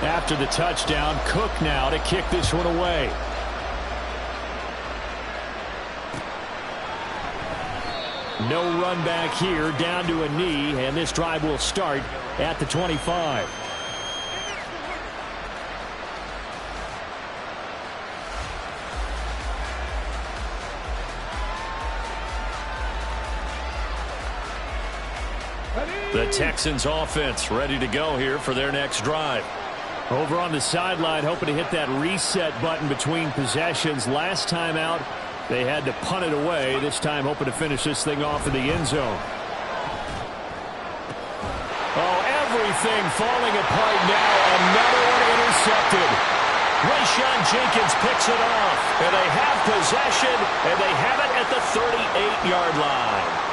After the touchdown, Cook now to kick this one away. No run back here, down to a knee, and this drive will start at the 25. The Texans offense ready to go here for their next drive. Over on the sideline, hoping to hit that reset button between possessions. Last time out, they had to punt it away. This time, hoping to finish this thing off in the end zone. Oh, everything falling apart now. Another one intercepted. Rayshon Jenkins picks it off. And they have possession, and they have it at the 38-yard line.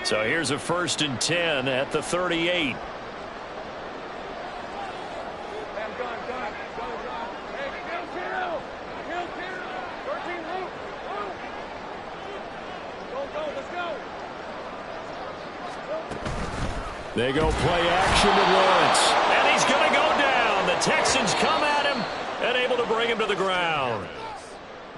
So here's a 1st and 10 at the 38. They go play action to Lawrence. And he's going to go down. The Texans come at him and able to bring him to the ground.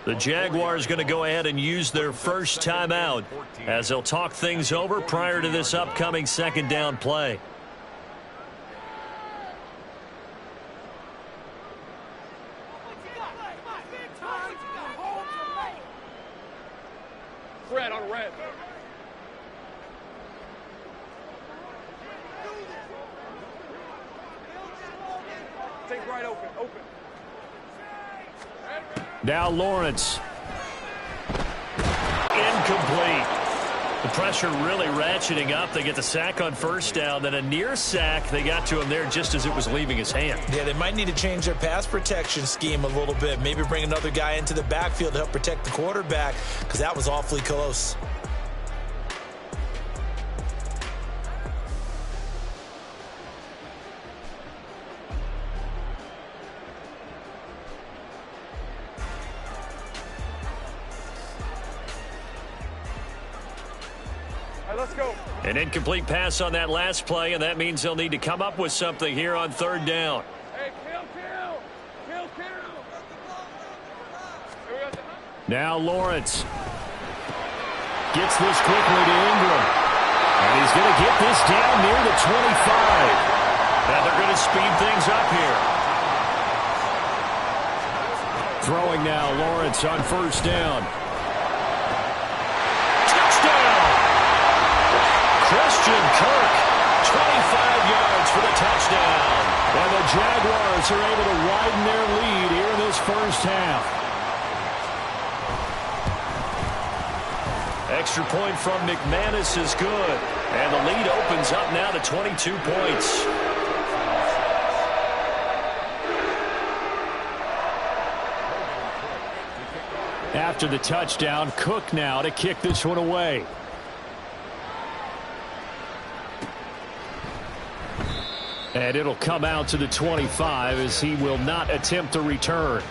The Jaguars going to go ahead and use their first timeout as they'll talk things over prior to this upcoming 2nd down play. Red on red. Take right open. Now Lawrence. Incomplete. The pressure really ratcheting up. They get the sack on 1st down, then a near sack. They got to him there just as it was leaving his hand. Yeah, they might need to change their pass protection scheme a little bit. Maybe bring another guy into the backfield to help protect the quarterback, because that was awfully close. An incomplete pass on that last play, and that means they'll need to come up with something here on 3rd down. Hey, kill. Now Lawrence gets this quickly to Ingram. And he's going to get this down near the 25. Now they're going to speed things up here. Throwing now, Lawrence on 1st down. Christian Kirk, 25 yards for the touchdown. And the Jaguars are able to widen their lead here in this 1st half. Extra point from McManus is good. And the lead opens up now to 22 points. After the touchdown, Cook now to kick this one away. And it'll come out to the 25 as he will not attempt to return.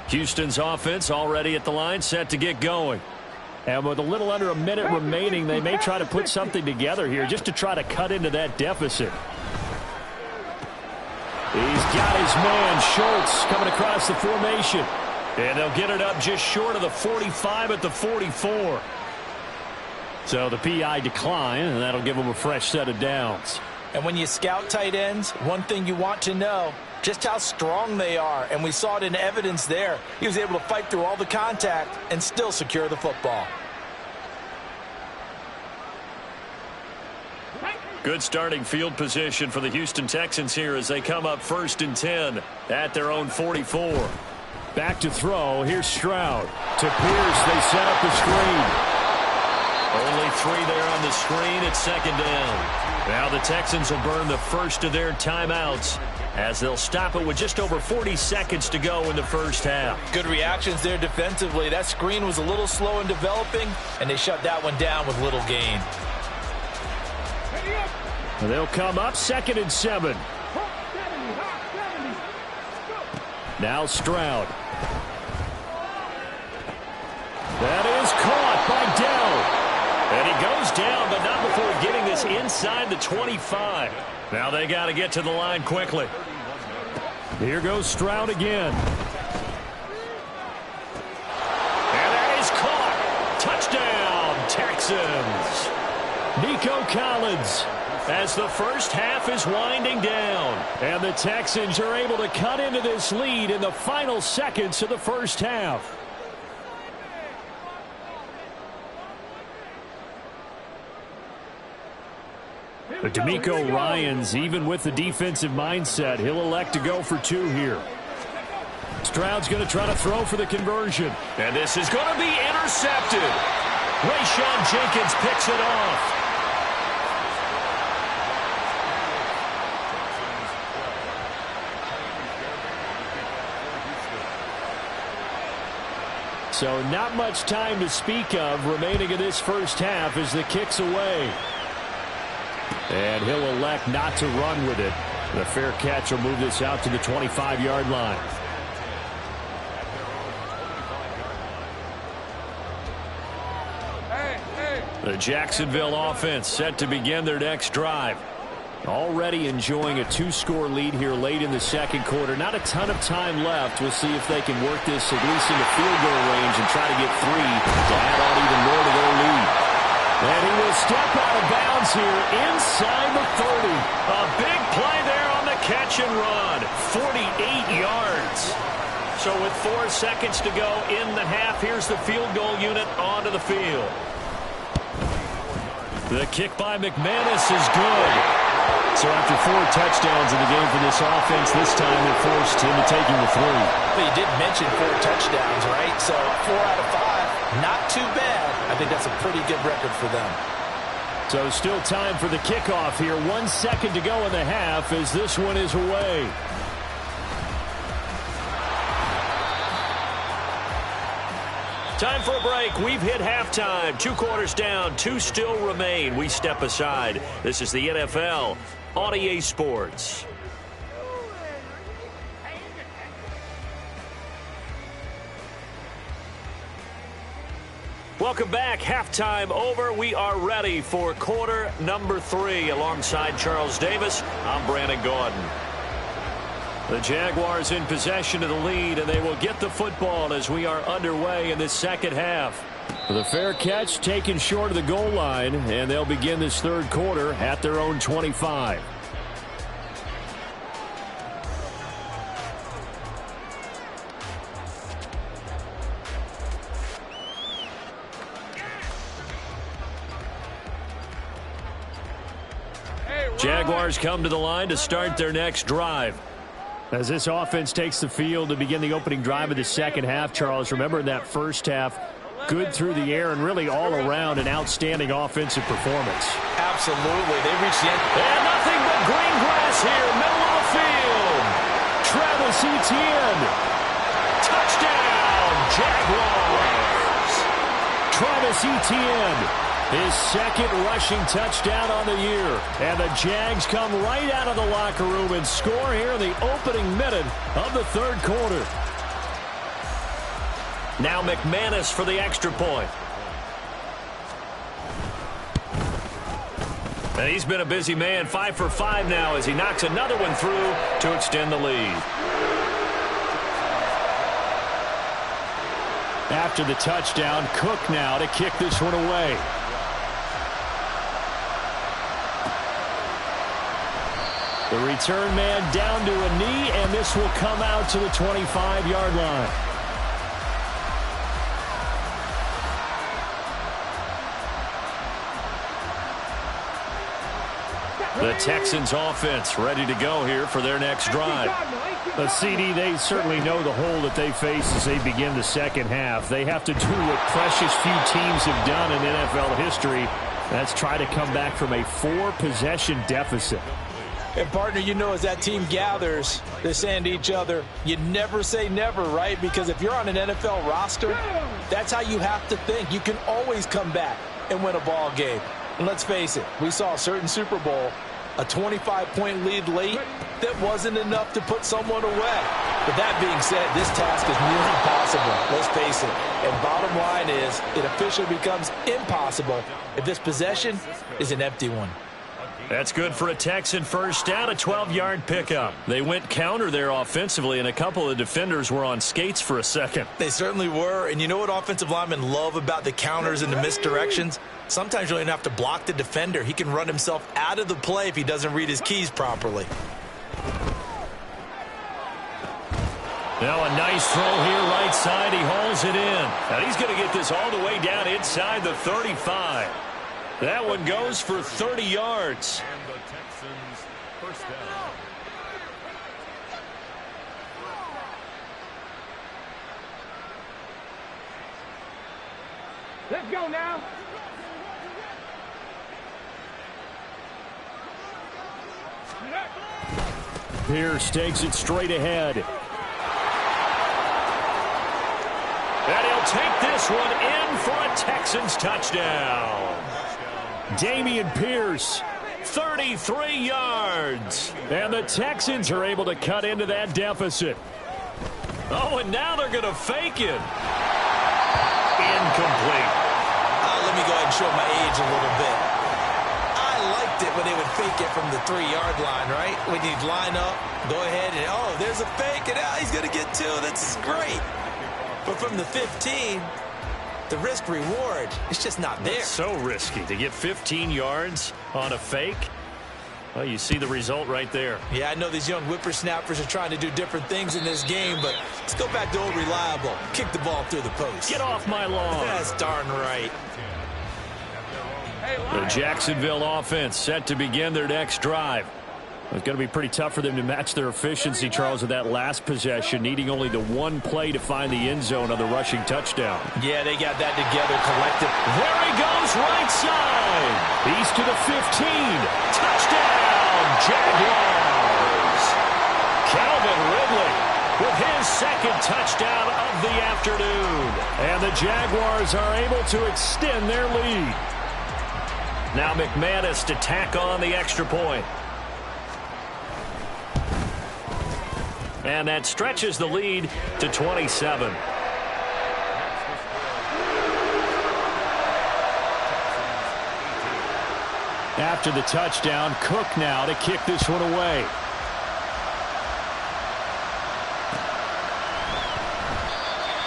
Houston's offense already at the line, set to get going. And with a little under a minute remaining, they may try to put something together here just to try to cut into that deficit. He's got his man, Schultz, coming across the formation. And they'll get it up just short of the 45 at the 44. So the PI decline, and that'll give them a fresh set of downs. And when you scout tight ends, one thing you want to know, just how strong they are. And we saw it in evidence there. He was able to fight through all the contact and still secure the football. Good starting field position for the Houston Texans here as they come up 1st and 10 at their own 44. Back to throw. Here's Stroud. To Pierce. They set up the screen. Only 3 there on the screen at second down. Now the Texans will burn the first of their timeouts as they'll stop it with just over 40 seconds to go in the first half. Good reactions there defensively. That screen was a little slow in developing, and they shut that one down with little gain. They'll come up 2nd and 7. Now Stroud. That is caught by Dell. And he goes down, but not before getting this inside the 25. Now they got to get to the line quickly. Here goes Stroud again. And that is caught. Touchdown, Texans. Nico Collins as the first half is winding down. And the Texans are able to cut into this lead in the final seconds of the first half. But DeMeco Ryans, even with the defensive mindset, he'll elect to go for 2 here. Stroud's going to try to throw for the conversion. And this is going to be intercepted. Rayshon Jenkins picks it off. So not much time to speak of remaining in this first half as the kick's away. And he'll elect not to run with it. The fair catch will move this out to the 25-yard line. The Jacksonville offense set to begin their next drive. Already enjoying a 2-score lead here late in the second quarter. Not a ton of time left. We'll see if they can work this at least into field goal range and try to get 3 to add on even more to their lead. And he will step out of bounds here inside the 30. A big play there on the catch and run. 48 yards. So with 4 seconds to go in the half, here's the field goal unit onto the field. The kick by McManus is good. So after 4 touchdowns in the game for this offense, this time they're forced into taking the 3. But you did mention 4 touchdowns, right? So 4 out of 5, not too bad. I think that's a pretty good record for them. So still time for the kickoff here. 1 second to go in the half as this one is away. Time for a break. We've hit halftime. 2 quarters down. 2 still remain. We step aside. This is the NFL on EA Sports. Welcome back. Halftime over. We are ready for quarter number 3. Alongside Charles Davis, I'm Brandon Gordon. The Jaguars in possession of the lead, and they will get the football as we are underway in this second half. The fair catch taken short of the goal line, and they'll begin this third quarter at their own 25. Jaguars come to the line to start their next drive. As this offense takes the field to begin the opening drive of the second half, Charles, remember in that first half, good through the air and really all around an outstanding offensive performance. Absolutely. They reached the end. And nothing but green grass here, middle of the field. Travis Etienne. Touchdown, Jaguars. Travis Etienne. His second rushing touchdown on the year. And the Jags come right out of the locker room and score here in the opening minute of the third quarter. Now McManus for the extra point. And he's been a busy man. 5 for 5 now as he knocks another one through to extend the lead. After the touchdown, Cook now to kick this one away. The return man down to a knee, and this will come out to the 25-yard line. The Texans offense ready to go here for their next drive. The CD, they certainly know the hole that they face as they begin the second half. They have to do what precious few teams have done in NFL history. That's try to come back from a 4-possession deficit. And, partner, you know, as that team gathers, they're saying to each other, you never say never, right? Because if you're on an NFL roster, that's how you have to think. You can always come back and win a ball game. And let's face it, we saw a certain Super Bowl, a 25-point lead late that wasn't enough to put someone away. But that being said, this task is nearly impossible. Let's face it. And bottom line is, it officially becomes impossible if this possession is an empty one. That's good for a Texan first down, a 12-yard pickup. They went counter there offensively, and a couple of defenders were on skates for a second. They certainly were. And you know what offensive linemen love about the counters and the misdirections? Sometimes you don't even have to block the defender. He can run himself out of the play if he doesn't read his keys properly. Now a nice throw here right side. He hauls it in. Now he's going to get this all the way down inside the 35. That one goes for 30 yards. And the Texans first down. Let's go now. Pierce takes it straight ahead. And he'll take this one in for a Texans touchdown. Dameon Pierce. 33 yards. And the Texans are able to cut into that deficit. Oh, and now they're going to fake it. Incomplete. Let me go ahead and show my age a little bit. I liked it when they would fake it from the 3-yard line, right? When you'd line up, go ahead and, oh, there's a fake, and he's going to get 2. That's great. But from the 15, the risk-reward, it's just not there. It's so risky to get 15 yards on a fake. Well, you see the result right there. Yeah, I know these young whippersnappers are trying to do different things in this game, but let's go back to old reliable. Kick the ball through the post. Get off my lawn. That's darn right. The Jacksonville offense set to begin their next drive. It's going to be pretty tough for them to match their efficiency, Charles, with that last possession, needing only the one play to find the end zone on the rushing touchdown. Yeah, they got that together collective. There he goes, right side. He's to the 15. Touchdown, Jaguars. Calvin Ridley with his second touchdown of the afternoon. And the Jaguars are able to extend their lead. Now McManus to tack on the extra point. And that stretches the lead to 27. After the touchdown, Cook now to kick this one away.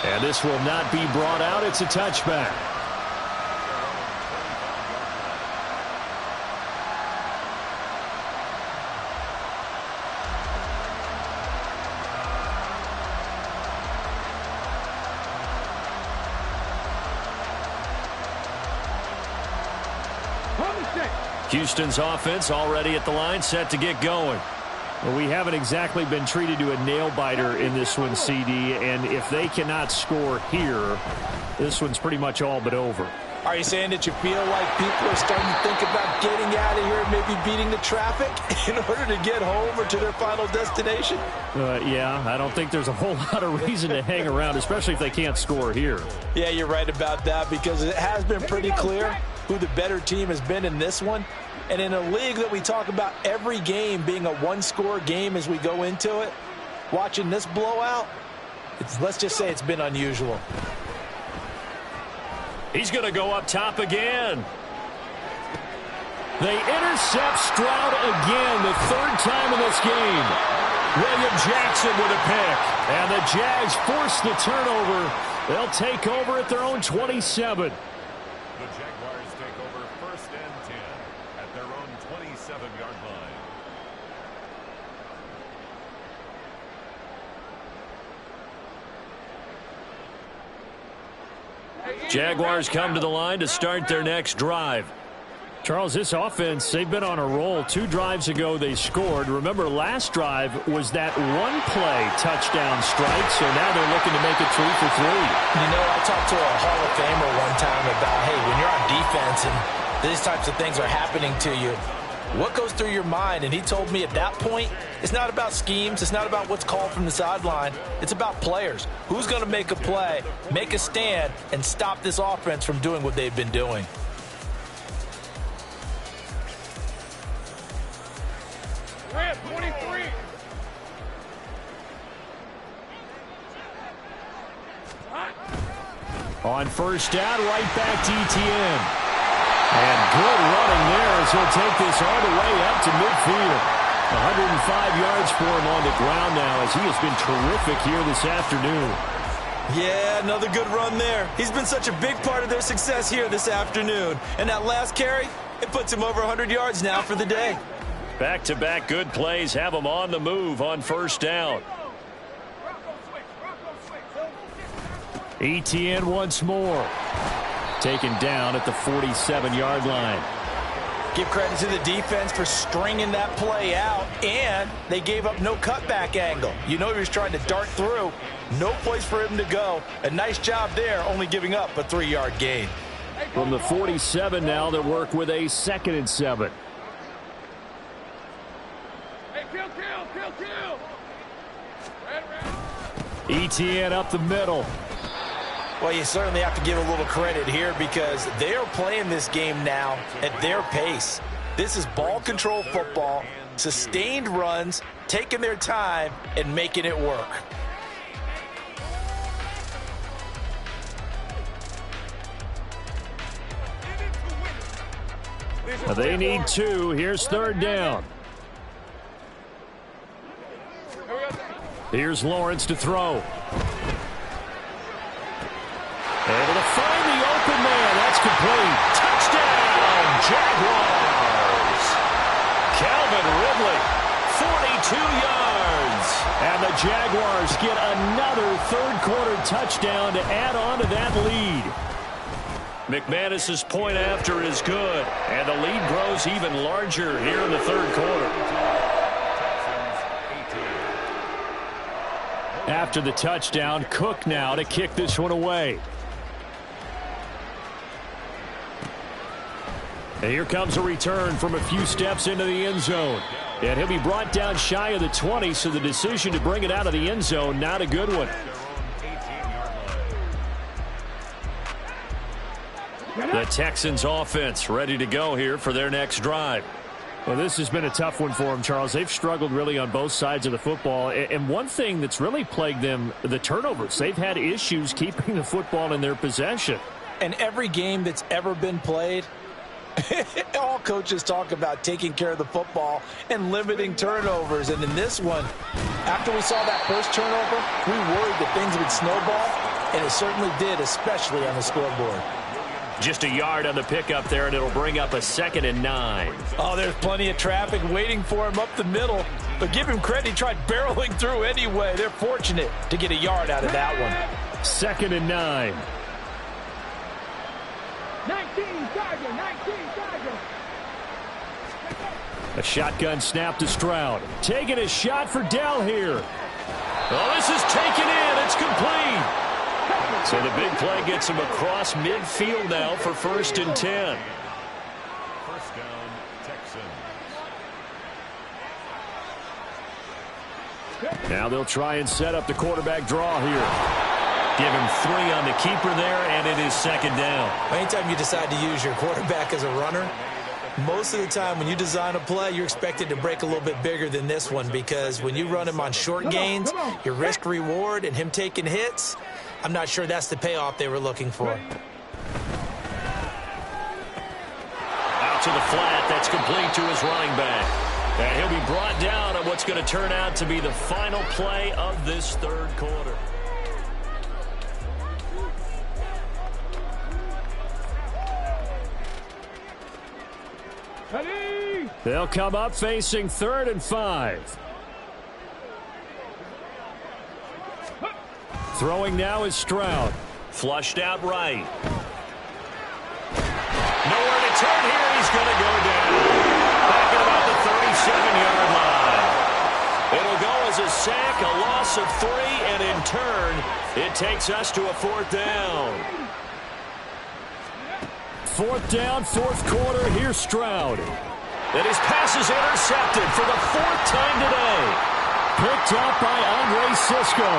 And this will not be brought out. It's a touchback. Houston's offense already at the line, set to get going. Well, we haven't exactly been treated to a nail-biter in this one, CD, and if they cannot score here, this one's pretty much all but over. Are you saying that you feel like people are starting to think about getting out of here and maybe beating the traffic in order to get home or to their final destination? Yeah, I don't think there's a whole lot of reason to hang around, especially if they can't score here. Yeah, you're right about that, because it has been pretty clear who the better team has been in this one. And in a league that we talk about every game being a one-score game as we go into it, watching this blowout, let's just say it's been unusual. He's going to go up top again. They intercept Stroud again, the third time in this game. William Jackson with a pick. And the Jags force the turnover. They'll take over at their own 27. The Jaguars take over 1st and 10 at their own 27-yard line. Jaguars come to the line to start their next drive. Charles, this offense, they've been on a roll. 2 drives ago they scored. Remember, last drive was that one-play touchdown strike, so now they're looking to make it 3 for 3. You know, I talked to a Hall of Famer one time about, hey, when you're on defense and these types of things are happening to you, what goes through your mind? And he told me at that point, it's not about schemes. It's not about what's called from the sideline. It's about players. Who's going to make a play, make a stand, and stop this offense from doing what they've been doing? Red 23. On first down, right back to ETN. And good running there as he'll take this all the way up to midfield. 105 yards for him on the ground now as he has been terrific here this afternoon. Yeah, another good run there. He's been such a big part of their success here this afternoon. And that last carry, it puts him over 100 yards now for the day. Back-to-back good plays have him on the move on first down. ETN once more. Taken down at the 47-yard line. Give credit to the defense for stringing that play out, and they gave up no cutback angle. You know he was trying to dart through. No place for him to go. A nice job there, only giving up a 3-yard gain. From the 47 now, they'll work with a 2nd and 7. Hey, kill. ETN up the middle. Well, you certainly have to give a little credit here because they are playing this game now at their pace. This is ball control football, sustained runs, taking their time, and making it work. They need 2. Here's 3rd down. Here's Lawrence to throw. Able to find the open man. That's complete. Touchdown, Jaguars. Calvin Ridley, 42 yards. And the Jaguars get another third-quarter touchdown to add on to that lead. McManus's point after is good, and the lead grows even larger here in the third quarter. After the touchdown, Cook now to kick this one away. And here comes a return from a few steps into the end zone. And he'll be brought down shy of the 20, so the decision to bring it out of the end zone, not a good one. The Texans offense ready to go here for their next drive. Well, this has been a tough one for them, Charles. They've struggled really on both sides of the football. And one thing that's really plagued them, the turnovers. They've had issues keeping the football in their possession. And every game that's ever been played, all coaches talk about taking care of the football and limiting turnovers. And in this one, after we saw that first turnover, we worried that things would snowball, and it certainly did, especially on the scoreboard. Just a yard on the pickup there, and it'll bring up a 2nd and 9. Oh, there's plenty of traffic waiting for him up the middle. But give him credit, he tried barreling through anyway. They're fortunate to get a yard out of that one. 2nd and 9. 19 Tiger. A shotgun snap to Stroud. Taking a shot for Dell here. Oh, this is taken in. It's complete. So the big play gets him across midfield now for 1st and 10. First down, Texans. Now they'll try and set up the quarterback draw here. Give him 3 on the keeper there, and it is 2nd down. Anytime you decide to use your quarterback as a runner, most of the time when you design a play, you're expected to break a little bit bigger than this one because when you run him on short gains, your risk-reward and him taking hits, I'm not sure that's the payoff they were looking for. Out to the flat. That's complete to his running back. And he'll be brought down on what's going to turn out to be the final play of this third quarter. They'll come up facing 3rd and 5. Throwing now is Stroud. Flushed out right. Nowhere to return here. He's going to go down. Back at about the 37-yard line. It'll go as a sack, a loss of 3, and in turn, it takes us to a 4th down. 4th down, 4th quarter. Here's Stroud. And his pass is intercepted for the 4th time today. Picked up by Andre Sisco.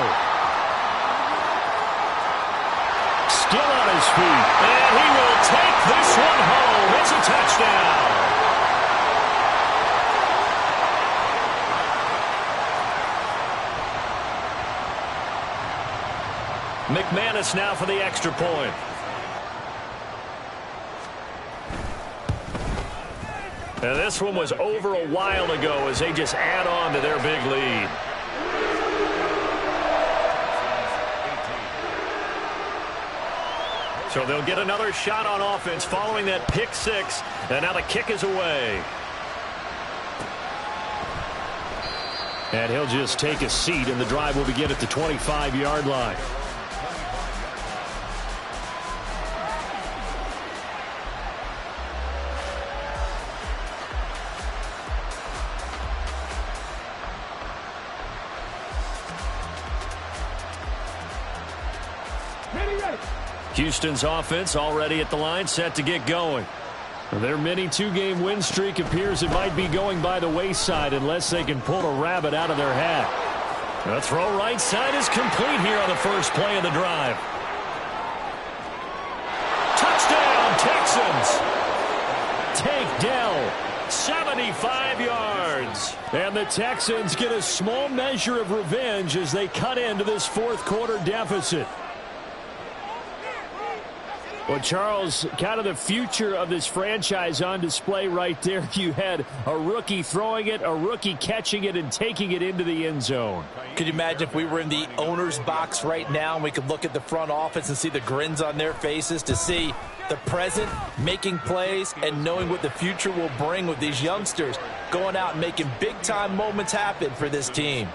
Still on his feet. And he will take this one home. It's a touchdown. McManus now for the extra point. And this one was over a while ago as they just add on to their big lead. So they'll get another shot on offense following that pick 6. And now the kick is away. And he'll just take a seat, and the drive will begin at the 25-yard line. Houston's offense already at the line, set to get going. Their mini 2-game win streak appears it might be going by the wayside unless they can pull a rabbit out of their hat. The throw right side is complete here on the first play of the drive. Touchdown, Texans! Take Dell, 75 yards. And the Texans get a small measure of revenge as they cut into this 4th quarter deficit. Well, Charles, kind of the future of this franchise on display right there. You had a rookie throwing it, a rookie catching it, and taking it into the end zone. Could you imagine if we were in the owner's box right now and we could look at the front office and see the grins on their faces, to see the present making plays and knowing what the future will bring with these youngsters going out and making big-time moments happen for this team.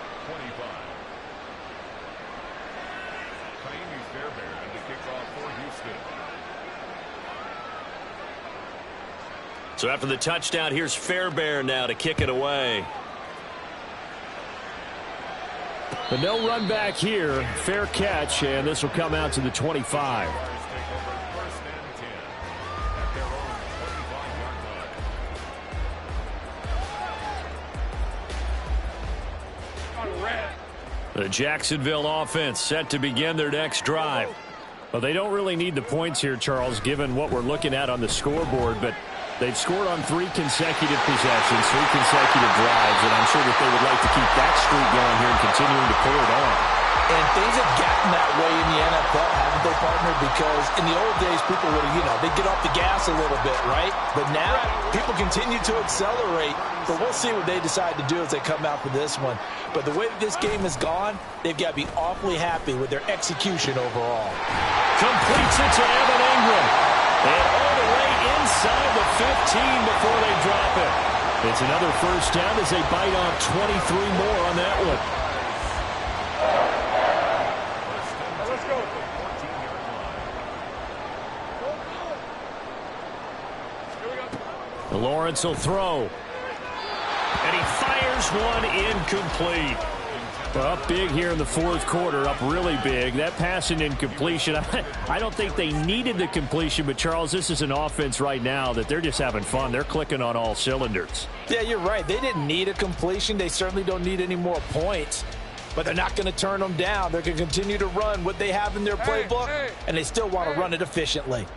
So after the touchdown, here's Fairbairn now to kick it away. But no run back here. Fair catch, and this will come out to the 25. The Jacksonville offense set to begin their next drive. Well, they don't really need the points here, Charles, given what we're looking at on the scoreboard, but they've scored on 3 consecutive possessions, 3 consecutive drives, and I'm sure that they would like to keep that streak going here and continuing to pull it on. And things have gotten that way in the NFL, haven't they, partner? Because in the old days, people would, they'd get off the gas a little bit, right? But now, people continue to accelerate. But we'll see what they decide to do as they come out for this one. But the way that this game has gone, they've got to be awfully happy with their execution overall. Completes it to Evan Ingram. And all the way inside the 15 before they drop it. It's another first down as they bite off 23 more on that one. Let's go. Lawrence will throw. And he fires one incomplete. Up big here in the 4th quarter, up really big. That pass and incompletion, I don't think they needed the completion, but Charles, this is an offense right now that they're just having fun. They're clicking on all cylinders. Yeah, you're right. They didn't need a completion. They certainly don't need any more points, but they're not going to turn them down. They're going to continue to run what they have in their playbook, and they still want to run it efficiently.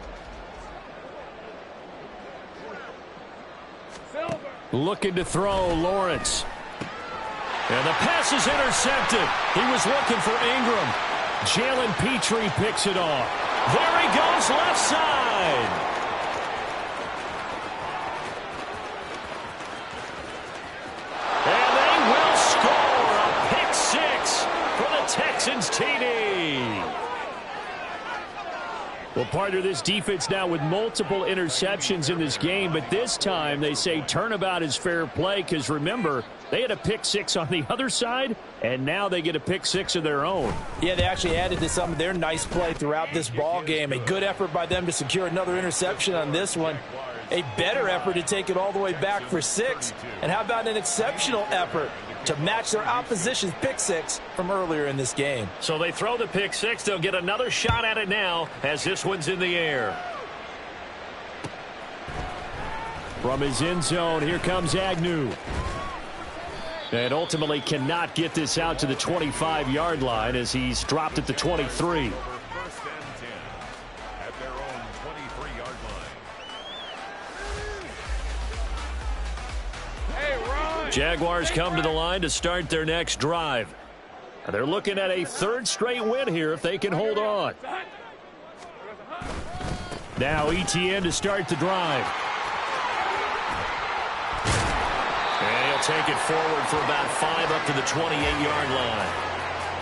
Looking to throw, Lawrence. And the pass is intercepted. He was looking for Ingram. Jalen Petrie picks it off. There he goes, left side. And they will score a pick 6 for the Texans TD. Well, partner, this defense now with multiple interceptions in this game, but this time they say turnabout is fair play because, remember, they had a pick 6 on the other side, and now they get a pick 6 of their own. Yeah, they actually added to some of their nice play throughout this ball game. A good effort by them to secure another interception on this one. A better effort to take it all the way back for 6. And how about an exceptional effort to match their opposition's pick 6 from earlier in this game? So they throw the pick 6. They'll get another shot at it now as this one's in the air. From his end zone, here comes Agnew. And ultimately cannot get this out to the 25-yard line as he's dropped at the 23. First and 10 at their own 23-yard line. Hey, Ron. Jaguars come to the line to start their next drive. They're looking at a third straight win here if they can hold on. Now ETN to start the drive. Take it forward for about 5 up to the 28-yard line.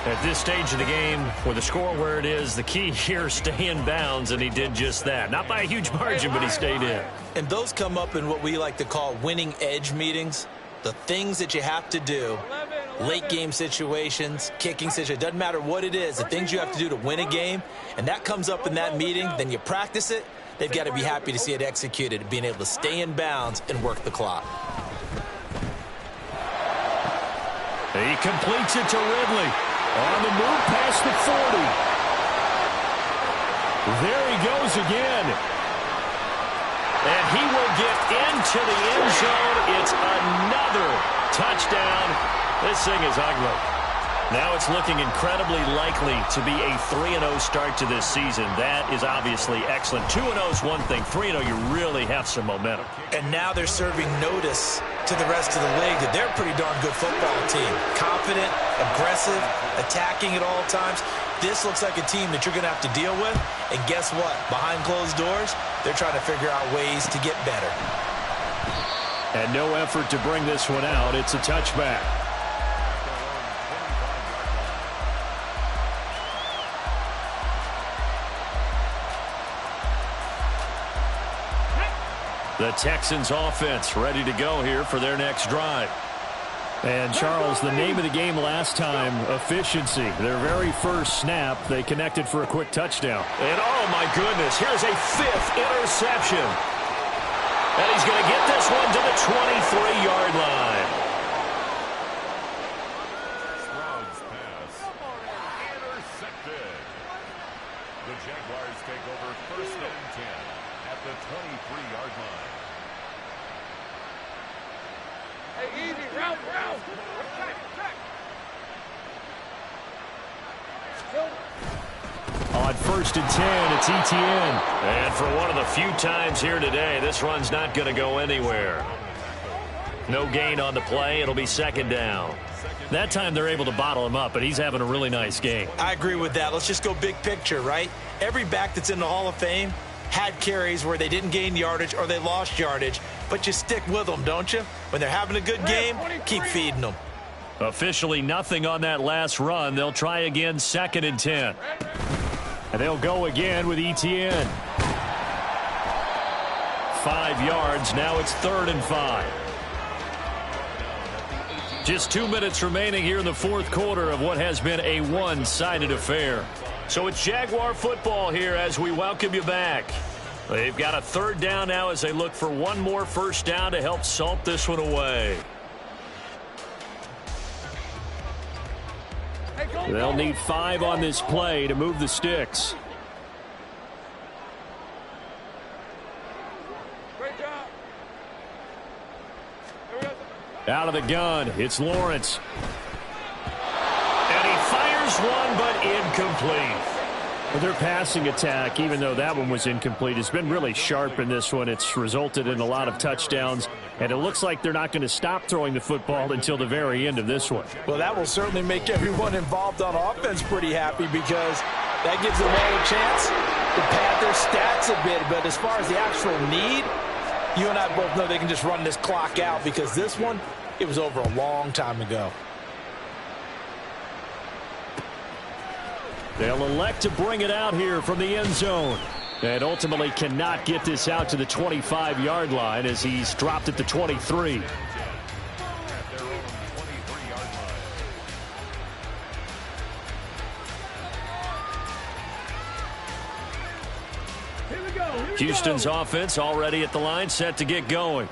At this stage of the game, with the score where it is, the key here, stay in bounds, and he did just that. Not by a huge margin, but he stayed in. And those come up in what we like to call winning edge meetings. The things that you have to do, late game situations, kicking situations, doesn't matter what it is, the things you have to do to win a game, and that comes up in that meeting, then you practice it, they've got to be happy to see it executed, being able to stay in bounds and work the clock. He completes it to Ridley. On the move past the 40. There he goes again. And he will get into the end zone. It's another touchdown. This thing is ugly. Now it's looking incredibly likely to be a 3-0 start to this season. That is obviously excellent. 2-0 is one thing. 3-0, you really have some momentum. And now they're serving notice to the rest of the league that they're a pretty darn good football team. Confident, aggressive, attacking at all times. This looks like a team that you're going to have to deal with. And guess what? Behind closed doors, they're trying to figure out ways to get better. And no effort to bring this one out. It's a touchback. The Texans offense ready to go here for their next drive. And Charles, the name of the game last time, efficiency. Their very first snap, they connected for a quick touchdown. And oh my goodness, here's a 5th interception. And he's going to get this one to the 23-yard line. Stroud's pass intercepted. The Jaguars take over first and 10 at the 23-yard line. Hey, easy. Route. On first and 10, it's ETN. And for one of the few times here today, this run's not going to go anywhere. No gain on the play. It'll be second down. That time they're able to bottle him up, but he's having a really nice game. I agree with that. Let's just go big picture, right? Every back that's in the Hall of Fame had carries where they didn't gain yardage or they lost yardage, but you stick with them, don't you? When they're having a good game, keep feeding them. Officially nothing on that last run. They'll try again, second and 10. And they'll go again with ETN. 5 yards. Now it's 3rd and 5. Just 2 minutes remaining here in the fourth quarter of what has been a one-sided affair. So it's Jaguar football here as we welcome you back. They've got a 3rd down now as they look for one more first down to help salt this one away. They'll need 5 on this play to move the sticks. Great job. Out of the gun, it's Lawrence. And he fires one, but incomplete. Their passing attack, even though that one was incomplete, has been really sharp in this one. It's resulted in a lot of touchdowns, and it looks like they're not going to stop throwing the football until the very end of this one. Well, that will certainly make everyone involved on offense pretty happy because that gives them all a chance to pad their stats a bit. But as far as the actual need, you and I both know they can just run this clock out because this one, it was over a long time ago. They'll elect to bring it out here from the end zone. And ultimately cannot get this out to the 25-yard line as he's dropped at the 23. Houston's offense already at the line, set to get going.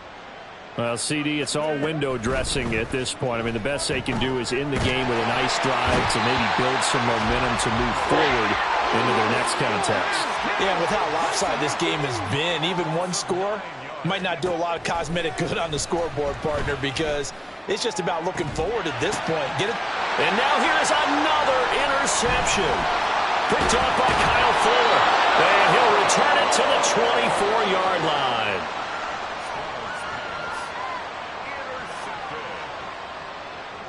Well, CD, it's all window dressing at this point. I mean, the best they can do is in the game with a nice drive to maybe build some momentum to move forward into their next contest. Yeah, with how lopsided this game has been, even one score might not do a lot of cosmetic good on the scoreboard, partner, because it's just about looking forward at this point. Get it? And now here's another interception. Picked up by Kyle Fuller. And he'll return it to the 24-yard line.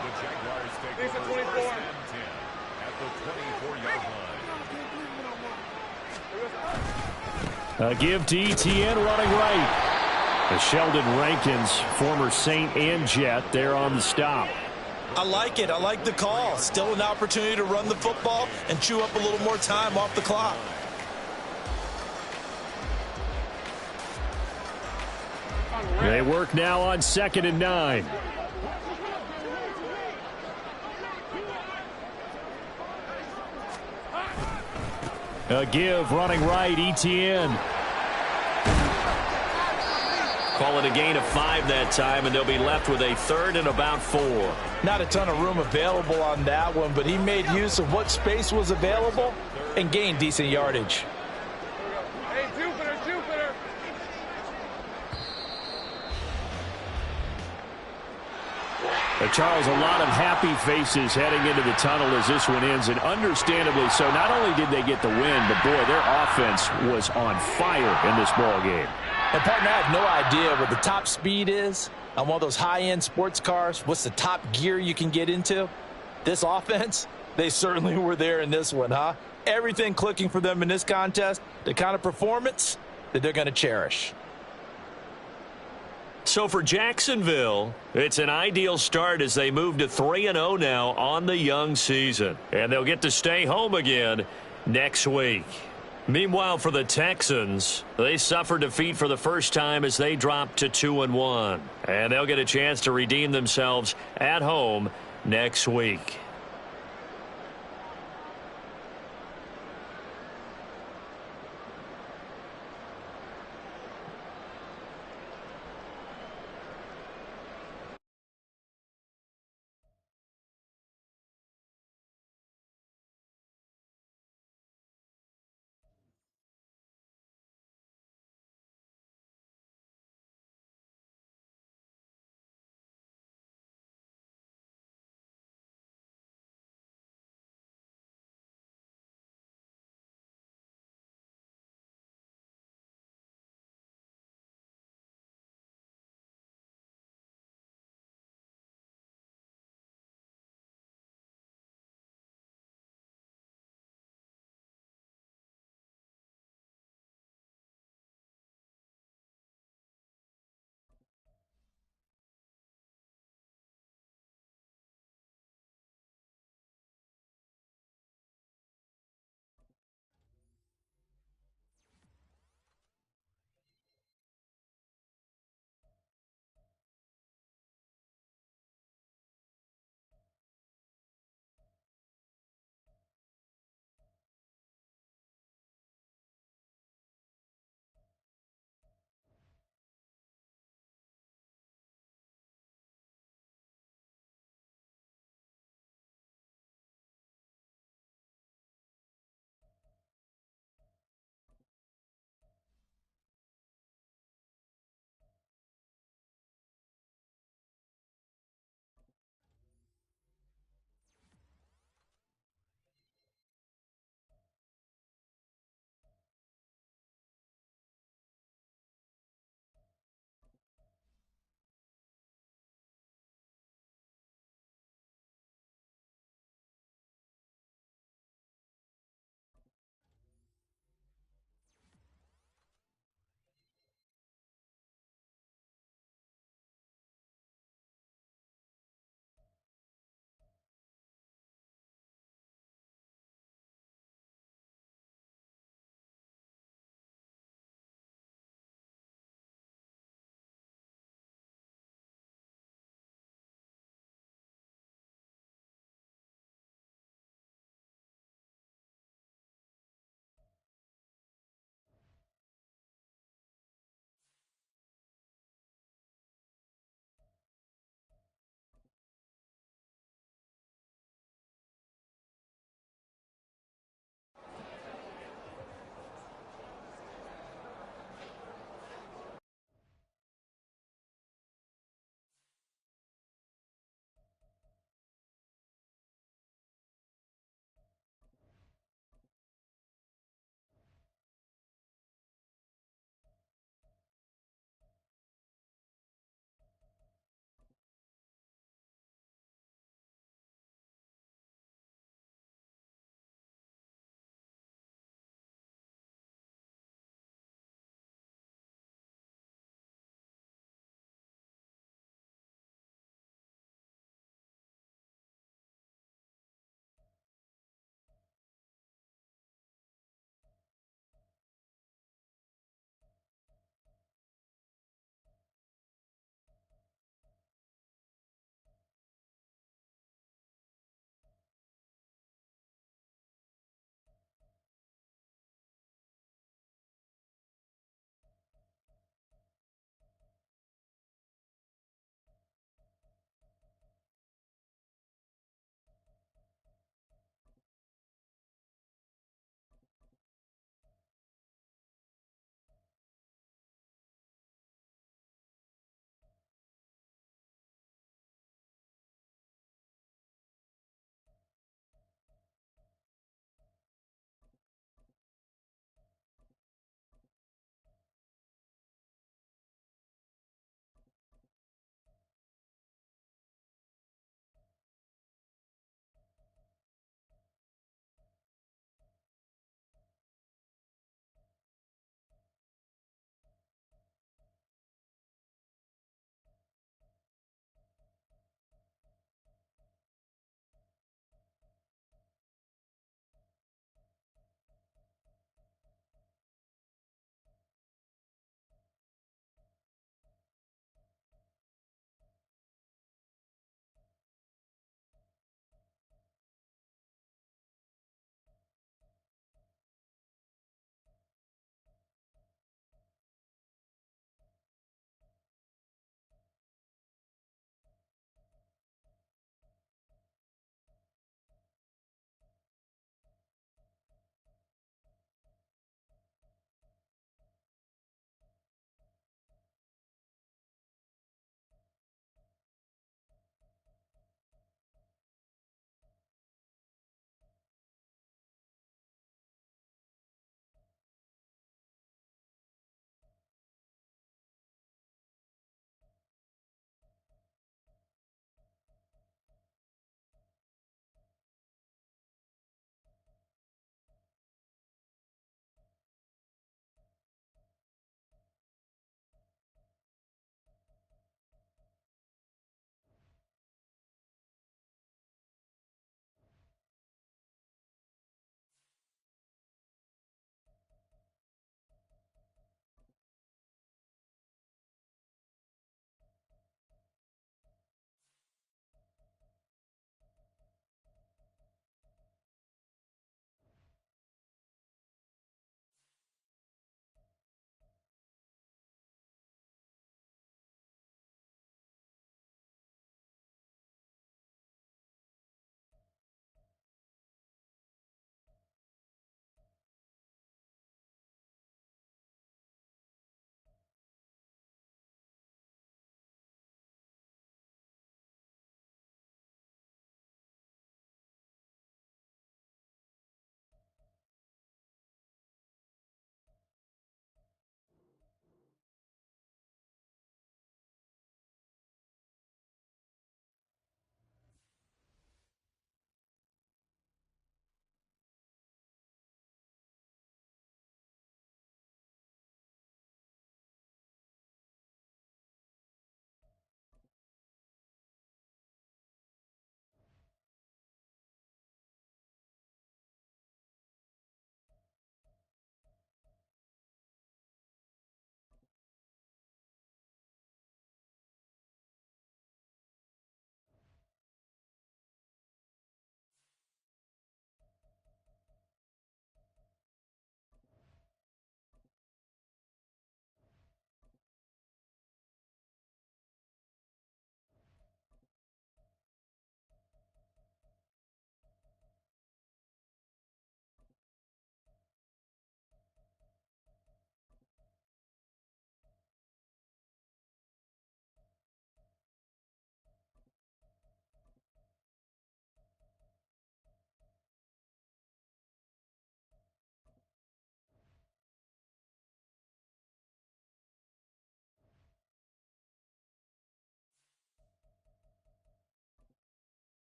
The Jaguars take over first and 10 at the 24-yard line. A give to Etienne running right. The Sheldon Rankins, former Saint and Jet, there on the stop. I like it. I like the call. Still an opportunity to run the football and chew up a little more time off the clock. They work now on 2nd and 9. A give running right, Etienne. Call it a gain of 5 that time, and they'll be left with a 3rd and about 4. Not a ton of room available on that one, but he made use of what space was available and gained decent yardage. Hey, Jupiter, Jupiter. Charles, a lot of happy faces heading into the tunnel as this one ends, and understandably so. Not only did they get the win, but boy, their offense was on fire in this ball game. And partner, I have no idea what the top speed is on one of those high-end sports cars. What's the top gear you can get into? This offense, they certainly were there in this one, huh? Everything clicking for them in this contest, the kind of performance that they're going to cherish. So for Jacksonville, it's an ideal start as they move to 3-0 now on the young season. And they'll get to stay home again next week. Meanwhile, for the Texans, they suffered defeat for the first time as they dropped to 2-1. And they'll get a chance to redeem themselves at home next week.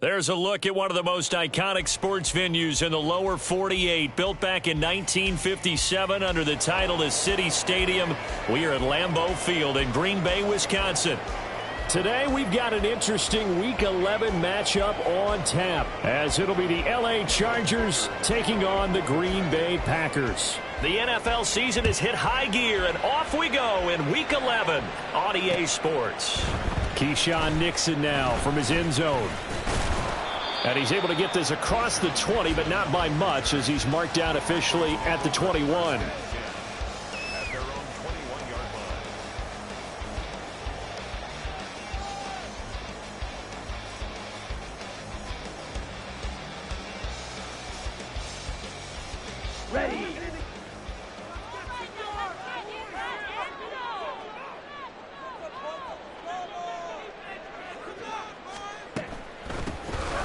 There's a look at one of the most iconic sports venues in the lower 48, built back in 1957 under the title of City Stadium. We are at Lambeau Field in Green Bay, Wisconsin. Today we've got an interesting Week 11 matchup on tap, as it'll be the LA Chargers taking on the Green Bay Packers. The NFL season has hit high gear, and off we go in Week 11 on EA Sports. Keyshawn Nixon now from his end zone. And he's able to get this across the 20, but not by much, as he's marked down officially at the 21.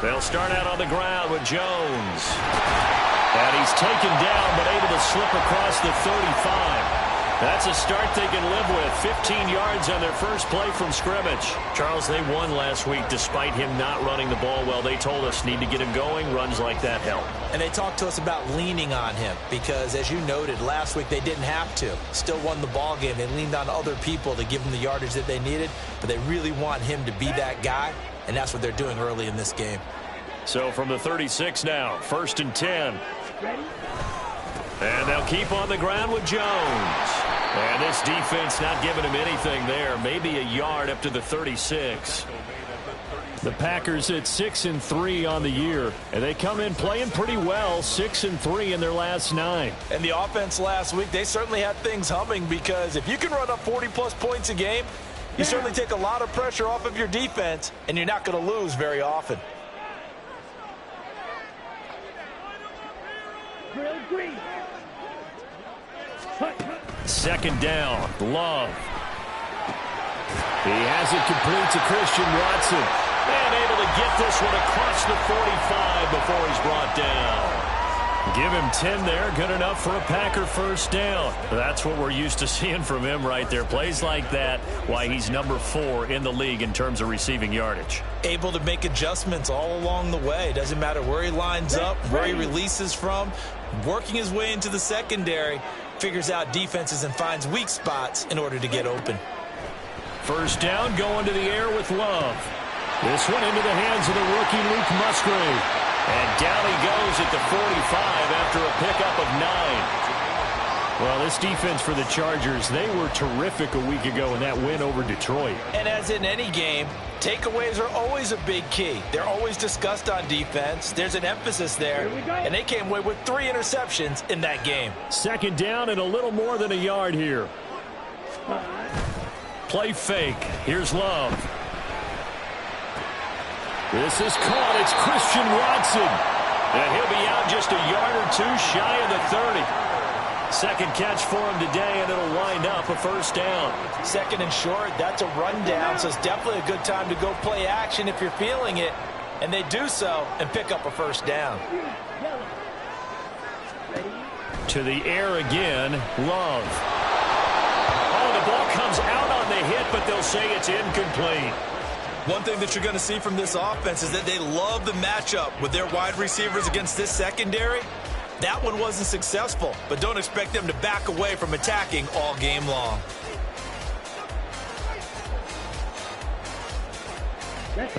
They'll start out on the ground with Jones. And he's taken down, but able to slip across the 35. That's a start they can live with. 15 yards on their first play from scrimmage. Charles, they won last week despite him not running the ball well. They told us need to get him going. Runs like that help. And they talked to us about leaning on him because, as you noted, last week they didn't have to. Still won the ball game. They leaned on other people to give them the yardage that they needed, but they really want him to be that guy, and that's what they're doing early in this game. So from the 36 now, 1st and 10. And they'll keep on the ground with Jones. And this defense not giving him anything there. Maybe a yard up to the 36. The Packers at 6-3 on the year, and they come in playing pretty well, 6-3 in their last 9. And the offense last week, they certainly had things humming, because if you can run up 40-plus points a game, you certainly take a lot of pressure off of your defense, and you're not going to lose very often. Second down, Love. He has it complete to Christian Watson. And able to get this one across the 45 before he's brought down. Give him 10 there, good enough for a Packer first down. That's what we're used to seeing from him right there. Plays like that, why he's number 4 in the league in terms of receiving yardage. Able to make adjustments all along the way. Doesn't matter where he lines up, where he releases from. Working his way into the secondary, figures out defenses and finds weak spots in order to get open. First down, going to the air with Love. This one into the hands of the rookie Luke Musgrave. And down he goes at the 45 after a pickup of 9. Well, this defense for the Chargers, they were terrific a week ago in that win over Detroit. And as in any game, takeaways are always a big key. They're always discussed on defense. There's an emphasis there, and they came away with 3 interceptions in that game. Second down and a little more than a yard here. Play fake. Here's Love. This is caught. It's Christian Watson. And he'll be out just a yard or 2 shy of the 30. Second catch for him today, and it'll wind up a first down. Second and short, that's a rundown, so it's definitely a good time to go play action if you're feeling it. And they do so and pick up a first down. To the air again, Love. Oh, the ball comes out on the hit, but they'll say it's incomplete. One thing that you're going to see from this offense is that they love the matchup with their wide receivers against this secondary. That one wasn't successful, but don't expect them to back away from attacking all game long.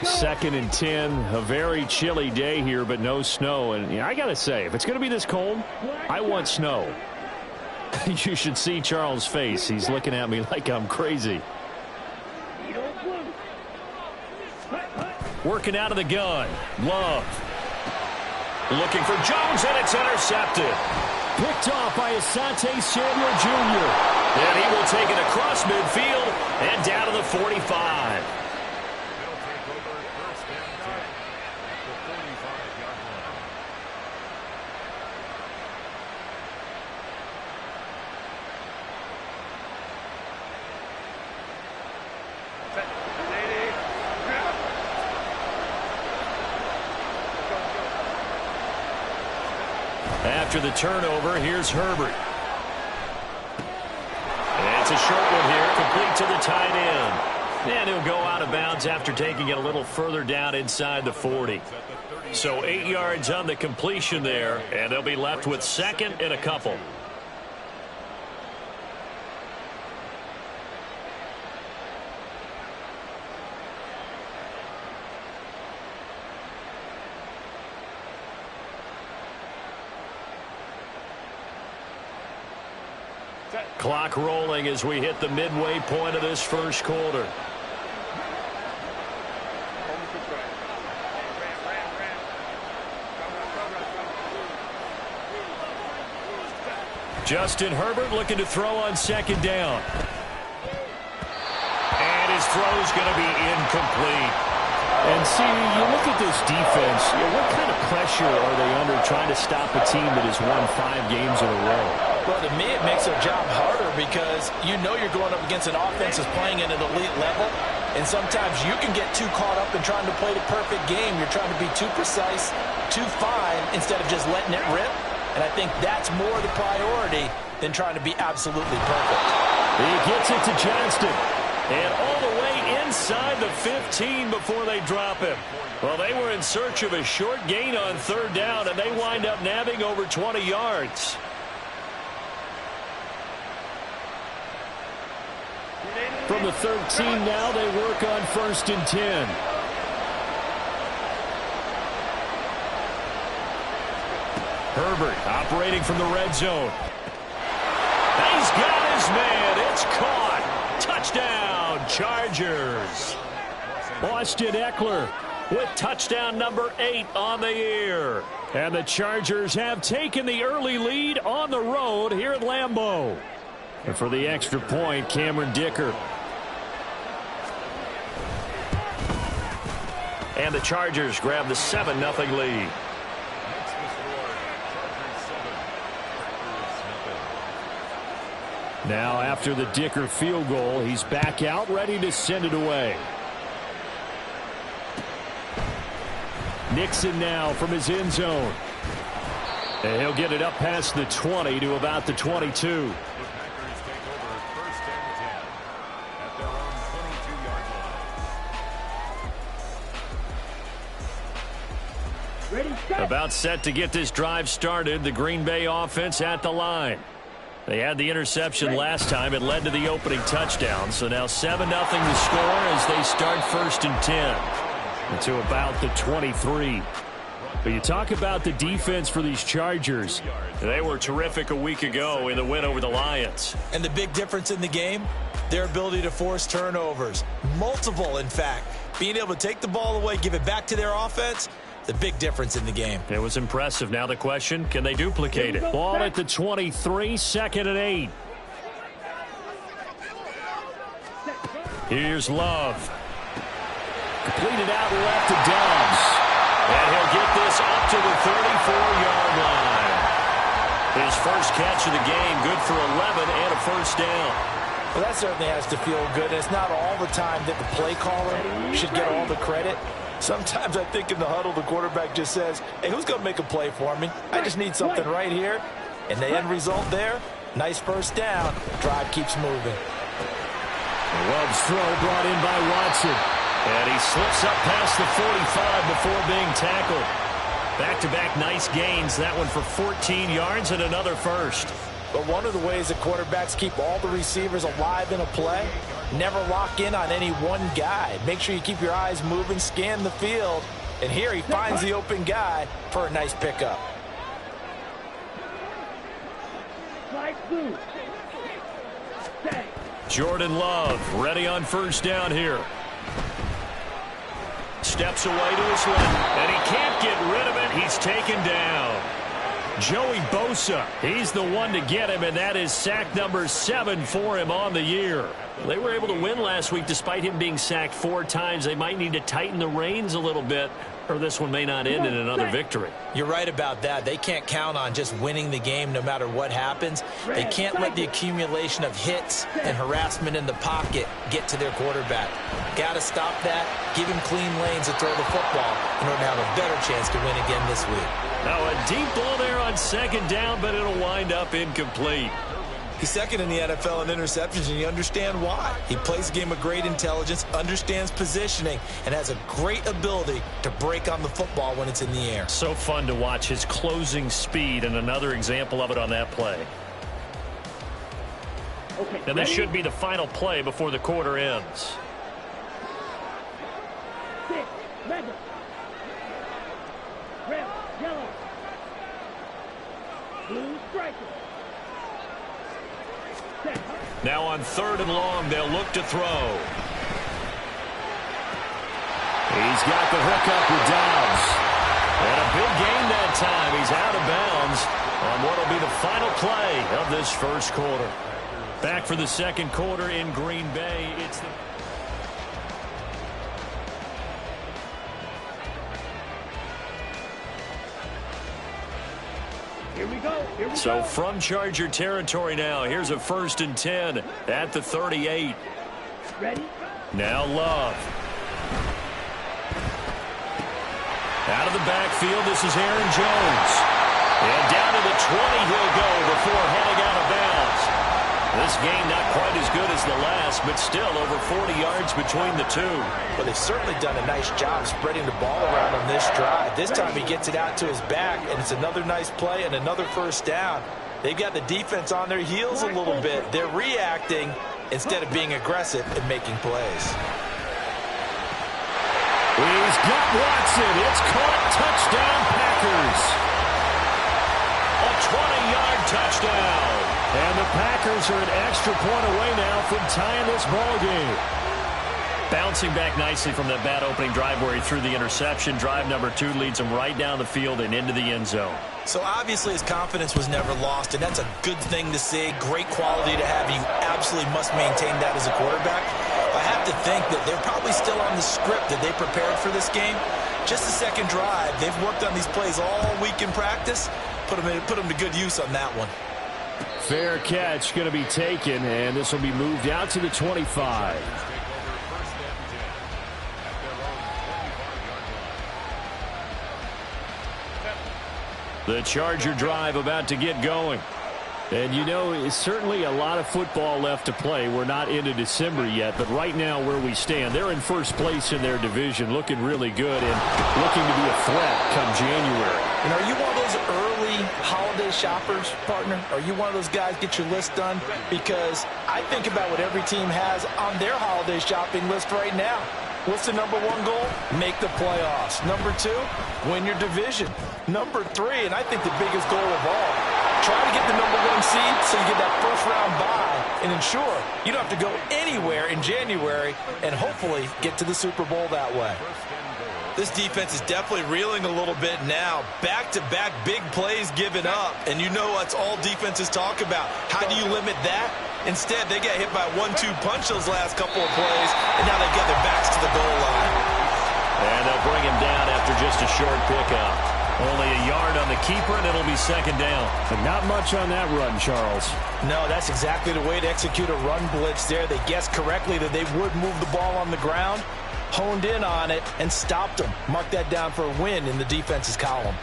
Second and 10, a very chilly day here, but no snow. And I got to say, if it's going to be this cold, I want snow. You should see Charles' face. He's looking at me like I'm crazy. Working out of the gun, Love. Looking for Jones, and it's intercepted. Picked off by Asante Samuel Jr. And he will take it across midfield and down to the 45. After the turnover, here's Herbert. And it's a short one here, complete to the tight end. And he'll go out of bounds after taking it a little further down inside the 40. So 8 yards on the completion there, and they'll be left with second and a couple. Clock rolling as we hit the midway point of this first quarter. Justin Herbert looking to throw on second down. And his throw's going to be incomplete. And see, you look at this defense, what kind of pressure are they under trying to stop a team that has won 5 games in a row? Well, to me, it makes their job harder because you know you're going up against an offense that's playing at an elite level, and sometimes you can get too caught up in trying to play the perfect game. You're trying to be too precise, too fine, instead of just letting it rip. And I think that's more the priority than trying to be absolutely perfect. He gets it to Johnston. And all the way inside the 15 before they drop him. Well, they were in search of a short gain on third down, and they wind up nabbing over 20 yards. From the 13 now, they work on 1st and 10. Herbert operating from the red zone. He's got his man. It's caught. Touchdown, Chargers. Austin Eckler with touchdown number 8 on the year. And the Chargers have taken the early lead on the road here at Lambeau. And for the extra point, Cameron Dicker. And the Chargers grab the 7-0 lead. Now, after the Dicker field goal, he's back out, ready to send it away. Nixon now from his end zone. And he'll get it up past the 20 to about the 22. About set to get this drive started. The Green Bay offense at the line. They had the interception last time. It led to the opening touchdown. So now 7-0 the score as they start 1st and 10. To about the 23. But you talk about the defense for these Chargers. They were terrific a week ago in the win over the Lions. And the big difference in the game, their ability to force turnovers. Multiple, in fact. Being able to take the ball away, give it back to their offense, the big difference in the game. It was impressive. Now the question, can they duplicate it? Ball at the 23, 2nd and 8. Here's Love. Completed out left to Dobbs. And he'll get this up to the 34-yard line. His first catch of the game, good for 11 and a first down. Well, that certainly has to feel good. It's not all the time that the play caller should get all the credit. Sometimes I think in the huddle, the quarterback just says, hey, who's going to make a play for me? I just need something right here. And the end result there, nice first down. Drive keeps moving. Love's throw brought in by Watson. And he slips up past the 45 before being tackled. Back-to-back nice gains. That one for 14 yards and another first. But one of the ways that quarterbacks keep all the receivers alive in a play, never lock in on any one guy. Make sure you keep your eyes moving, scan the field. And here he finds the open guy for a nice pickup. Jordan Love ready on first down here. Steps away to his left, and he can't get rid of it. He's taken down. Joey Bosa, he's the one to get him, and that is sack number 7 for him on the year. They were able to win last week despite him being sacked 4 times. They might need to tighten the reins a little bit, or this one may not end in another victory. You're right about that. They can't count on just winning the game no matter what happens. They can't let the accumulation of hits and harassment in the pocket get to their quarterback. Got to stop that, give him clean lanes to throw the football in order to have a better chance to win again this week. Now a deep ball there on second down, but it'll wind up incomplete. He's second in the NFL in interceptions, and you understand why. He plays a game of great intelligence, understands positioning, and has a great ability to break on the football when it's in the air. So fun to watch his closing speed, and another example of it on that play. Okay, and this should be the final play before the quarter ends. 6, red, yellow, blue striker. Now on 3rd and long, they'll look to throw. He's got the hook up with Dobbs. And a big gain that time. He's out of bounds on what will be the final play of this first quarter. Back for the second quarter in Green Bay. It's the... Here we go. So from Charger territory now, here's a 1st and 10 at the 38. Ready? Now Love. Out of the backfield, this is Aaron Jones. And down to the 20 he'll go before heading out of bounds. This game not quite as good as the last, but still over 40 yards between the two. But they've certainly done a nice job spreading the ball around on this drive. This time he gets it out to his back, and it's another nice play and another first down. They've got the defense on their heels a little bit. They're reacting instead of being aggressive and making plays. He's got Watson. It's caught. Touchdown, Packers. A 20-yard touchdown. And the Packers are an extra point away now from tying this ball game. Bouncing back nicely from that bad opening drive where he threw the interception. Drive number 2 leads him right down the field and into the end zone. So obviously his confidence was never lost, and that's a good thing to see. Great quality to have. You absolutely must maintain that as a quarterback. I have to think that they're probably still on the script that they prepared for this game. Just the second drive. They've worked on these plays all week in practice. Put them to good use on that one. Fair catch going to be taken, and this will be moved out to the 25. The Charger drive about to get going. And you know, it's certainly a lot of football left to play. We're not into December yet, but right now where we stand, they're in first place in their division, looking really good and looking to be a threat come January. And are you one of those early holiday shoppers, partner? Are you one of those guys get your list done? Because I think about what every team has on their holiday shopping list right now. What's the number 1 goal? Make the playoffs. Number 2, win your division. Number 3, and I think the biggest goal of all, try to get the number 1 seed so you get that first-round bye and ensure you don't have to go anywhere in January and hopefully get to the Super Bowl that way. This defense is definitely reeling a little bit now. Back-to-back big plays given up, and you know that's all defenses talk about. How do you limit that? Instead, they got hit by a 1-2 punch those last couple of plays, and now they get their backs to the goal line. And they'll bring him down after just a short pickup. Only a yard on the keeper, and it'll be second down. But not much on that run, Charles. No, that's exactly the way to execute a run blitz there. They guessed correctly that they would move the ball on the ground, honed in on it, and stopped them. Mark that down for a win in the defense's column.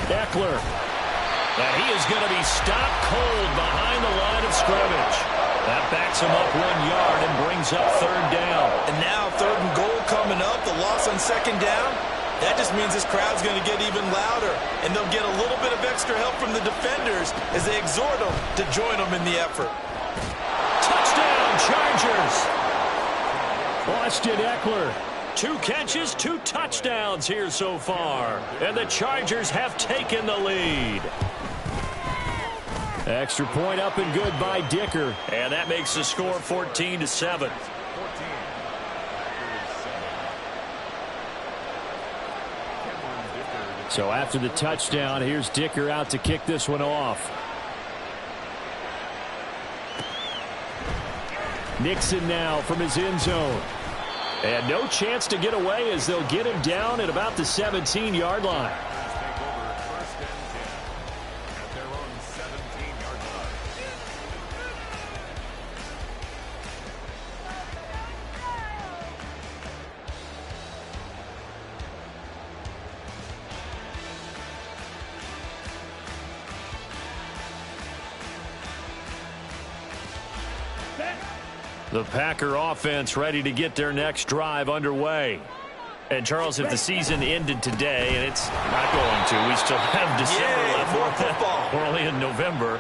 Eckler. And he is going to be stopped cold behind the line of scrimmage. That backs him up 1 yard and brings up third down. And now 3rd and goal coming up. The loss on second down. That just means this crowd's going to get even louder. And they'll get a little bit of extra help from the defenders as they exhort them to join them in the effort. Touchdown, Chargers. Austin Eckler. 2 catches, 2 touchdowns here so far. And the Chargers have taken the lead. Extra point up and good by Dicker. And that makes the score 14-7. So after the touchdown, here's Dicker out to kick this one off. Nixon now from his end zone. And no chance to get away as they'll get him down at about the 17-yard line. The Packer offense ready to get their next drive underway. And, Charles, if the season ended today, and it's not going to, we still have December left. More football. We're only in November.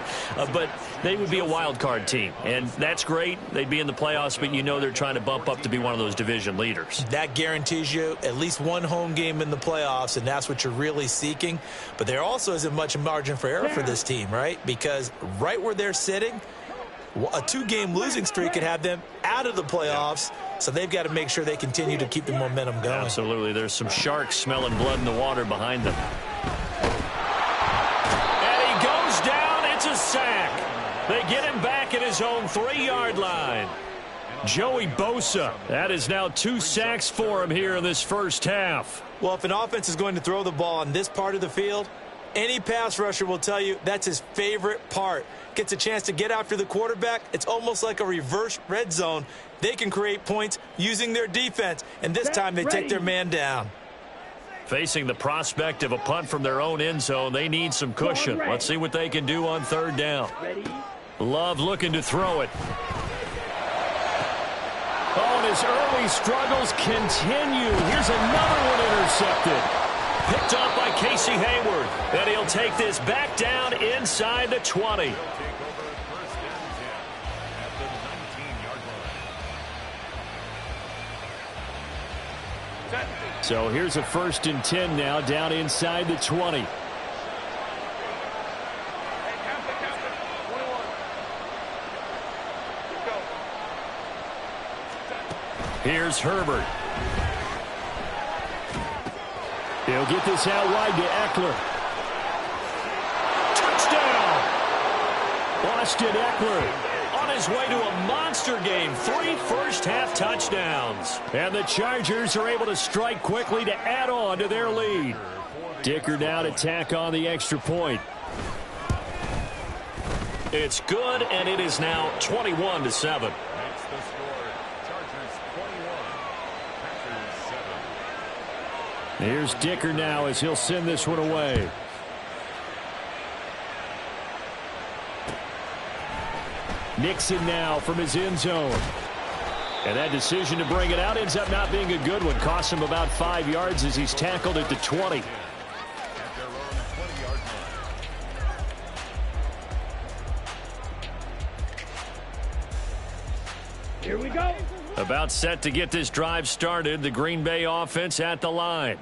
But they would be a wild card team. And that's great. They'd be in the playoffs, but you know they're trying to bump up to be one of those division leaders. That guarantees you at least one home game in the playoffs, and that's what you're really seeking. But there also isn't much margin for error for this team, right? Because right where they're sitting, a 2-game losing streak could have them out of the playoffs, so they've got to make sure they continue to keep the momentum going. Absolutely. There's some sharks smelling blood in the water behind them. And he goes down. It's a sack. They get him back at his own 3-yard line. Joey Bosa. That is now 2 sacks for him here in this first half. Well, if an offense is going to throw the ball on this part of the field, any pass rusher will tell you that's his favorite part. Gets a chance to get after the quarterback. It's almost like a reverse red zone. They can create points using their defense, and this time they take their man down. Facing the prospect of a punt from their own end zone, they need some cushion. Let's see what they can do on 3rd down. Love looking to throw it. Oh, and his early struggles continue. Here's another one intercepted. Picked up by Casey Hayward. And he'll take this back down inside the 20. So here's a 1st and 10 now, down inside the 20. Hey, count it. 21. Let's go. Here's Herbert. He'll get this out wide to Eckler. Touchdown! Austin Eckler on his way to a monster game. 3 first-half touchdowns. And the Chargers are able to strike quickly to add on to their lead. Dicker now to tack on the extra point. It's good, and it is now 21-7. Here's Dicker now as he'll send this one away. Nixon now from his end zone. And that decision to bring it out ends up not being a good one. Costs him about 5 yards as he's tackled at the 20. Here we go. About set to get this drive started. The Green Bay offense at the line.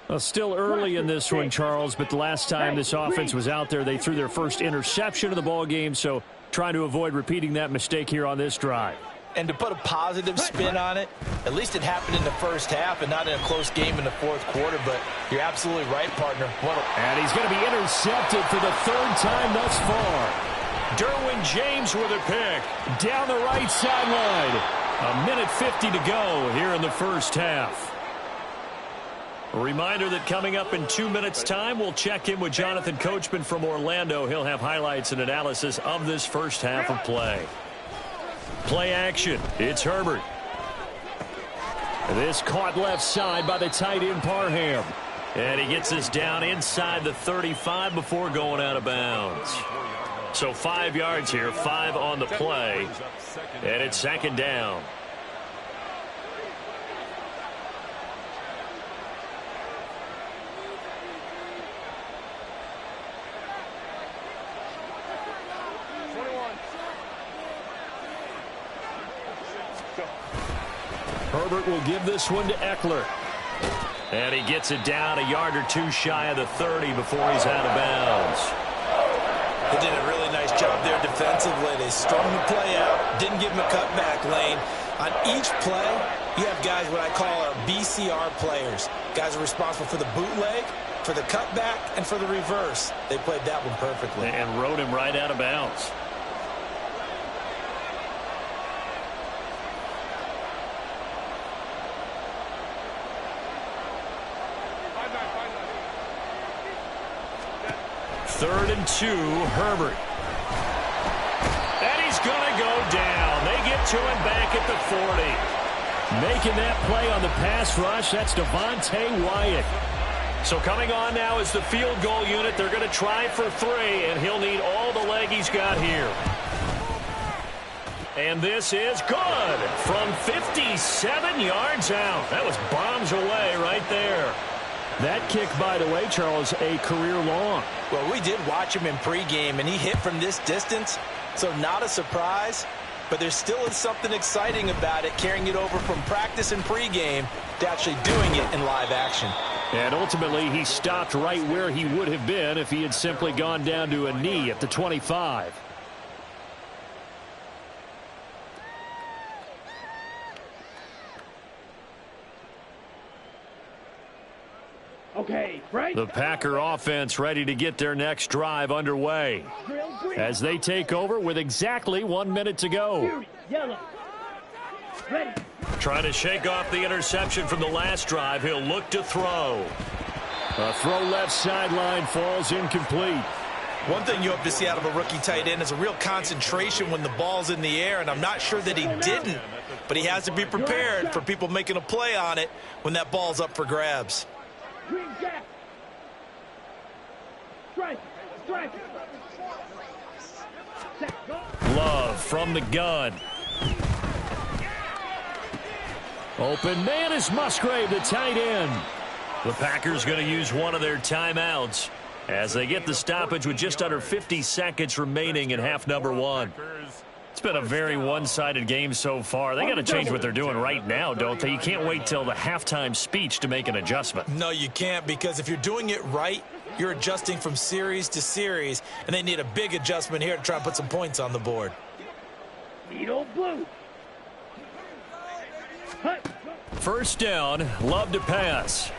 Well, still early in this one, Charles, but the last time this offense was out there, they threw their first interception of the ball game, so trying to avoid repeating that mistake here on this drive. And to put a positive spin on it, at least it happened in the first half and not in a close game in the 4th quarter, but you're absolutely right, partner. And he's going to be intercepted for the 3rd time thus far. Derwin James with a pick. Down the right sideline. A minute 50 to go here in the first half. A reminder that coming up in 2 minutes' time, we'll check in with Jonathan Coachman from Orlando. He'll have highlights and analysis of this first half of play. Play action. It's Herbert. This caught left side by the tight end Parham. And he gets this down inside the 35 before going out of bounds. So 5 yards here, 5 on the play. And it's 2nd down. Herbert will give this one to Eckler. And he gets it down a yard or 2 shy of the 30 before he's out of bounds. They did a really nice job there defensively. They strung the play out, didn't give him a cutback lane. On each play, you have guys what I call our BCR players. Guys are responsible for the bootleg, for the cutback, and for the reverse. They played that one perfectly. And rode him right out of bounds. Third and 2, Herbert. And he's going to go down. They get to him back at the 40. Making that play on the pass rush, that's Devontae Wyatt. So coming on now is the field goal unit. They're going to try for 3, and he'll need all the leg he's got here. And this is good from 57 yards out. That was bombs away right there. That kick, by the way, Charles, a career long. Well, we did watch him in pregame, and he hit from this distance, so not a surprise. But there still is something exciting about it, carrying it over from practice and pregame to actually doing it in live action. And ultimately, he stopped right where he would have been if he had simply gone down to a knee at the 25. Okay, break. The Packer offense ready to get their next drive underway Drill green. As they take over with exactly 1 minute to go. Fury, yellow. Ready. Trying to shake off the interception from the last drive. He'll look to throw. A throw left sideline falls incomplete. One thing you hope to see out of a rookie tight end is a real concentration when the ball's in the air, and I'm not sure that he didn't, but he has to be prepared for people making a play on it when that ball's up for grabs. Green jack. Strike. Strike. Set. Go. Love from the gun. Open man is Musgrave, the tight end. The Packers going to use one of their timeouts as they get the stoppage with just under 50 seconds remaining in half number one. It's been a very one-sided game so far. They got to change what they're doing right now, don't they? You can't wait till the halftime speech to make an adjustment. No, you can't, because if you're doing it right, you're adjusting from series to series, and they need a big adjustment here to try and put some points on the board. Needle blue. Hut. First down, Love to pass.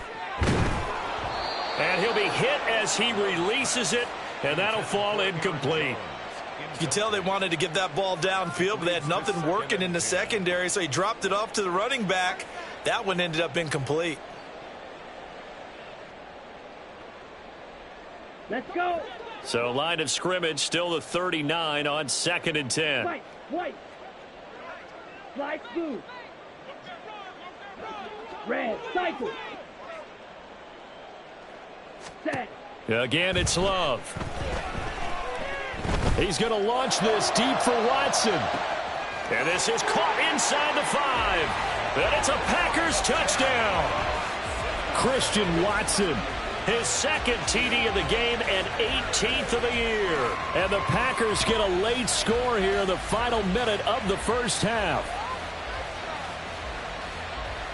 And he'll be hit as he releases it, and that'll fall incomplete. You can tell they wanted to get that ball downfield, but they had nothing working in the secondary, so he dropped it off to the running back. That one ended up incomplete. Let's go. So line of scrimmage still the 39 on 2nd and 10. White. White. Slide blue. Red. Cycle. Set. Again, it's Love. He's going to launch this deep for Watson. And this is caught inside the 5. And it's a Packers touchdown. Christian Watson. His second TD of the game and 18th of the year. And the Packers get a late score here in the final minute of the first half.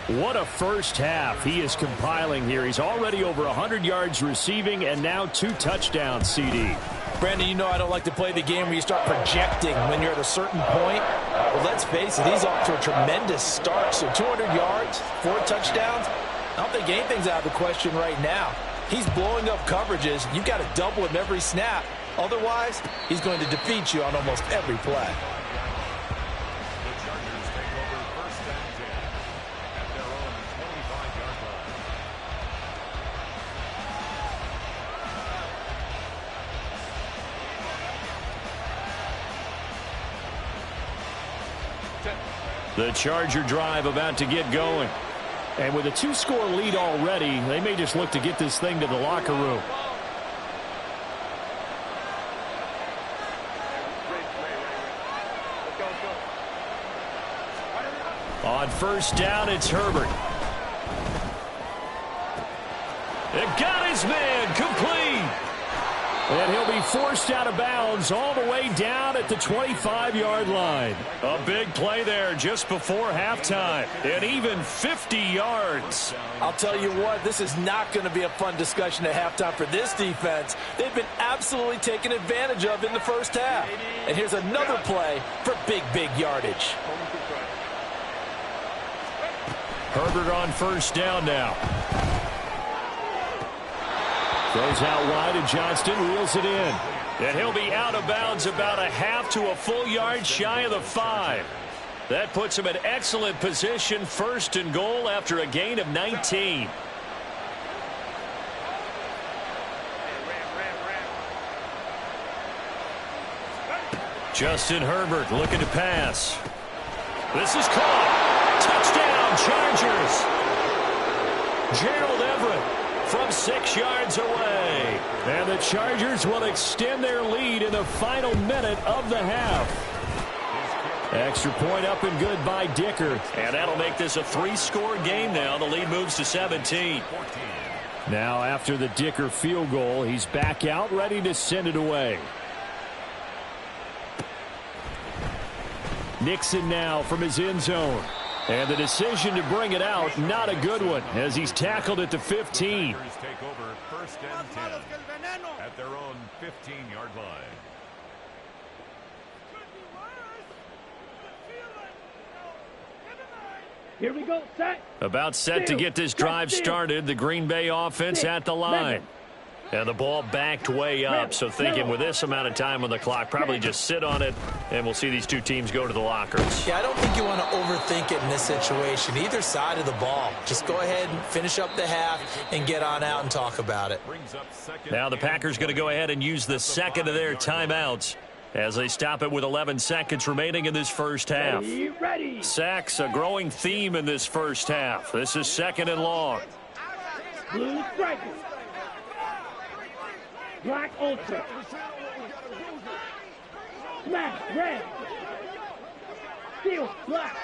What a first half he is compiling here. He's already over 100 yards receiving and now 2 touchdowns, CD. Brandon, you know I don't like to play the game where you start projecting when you're at a certain point. But let's face it, he's off to a tremendous start. So 200 yards, 4 touchdowns. I don't think anything's out of the question right now. He's blowing up coverages. You've got to double him every snap. Otherwise, he's going to defeat you on almost every play. The Charger drive about to get going. And with a 2-score lead already, they may just look to get this thing to the locker room. On first down, it's Herbert. It got his man complete. And he'll be forced out of bounds all the way down at the 25-yard line. A big play there just before halftime. And even 50 yards. I'll tell you what, this is not going to be a fun discussion at halftime for this defense. They've been absolutely taken advantage of in the first half. And here's another play for big, big yardage. Herbert on first down now. Throws out wide, and Johnston reels it in. And he'll be out of bounds about a half to a full yard shy of the 5. That puts him in excellent position, 1st and goal after a gain of 19. Justin Herbert looking to pass. This is caught. Touchdown, Chargers. Gerald Everett from 6 yards away. And the Chargers will extend their lead in the final minute of the half. Extra point up and good by Dicker. And that'll make this a 3-score game now. The lead moves to 17. Now after the Dicker field goal, he's back out ready to send it away. Nixon now from his end zone. And the decision to bring it out, not a good one, as he's tackled at the 15. Take over first and 10 at their own 15-yard line. Here we go, set. About set to get this drive started. The Green Bay offense at the line. And the ball backed way up, so thinking with this amount of time on the clock, probably just sit on it, and we'll see these two teams go to the lockers. Yeah, I don't think you want to overthink it in this situation. Either side of the ball. Just go ahead and finish up the half and get on out and talk about it. Now the Packers going to go ahead and use the second of their timeouts as they stop it with 11 seconds remaining in this first half. Ready. Sacks, a growing theme in this first half. This is second and long. Blue strikers. Black ultra. Smash red. Steel black.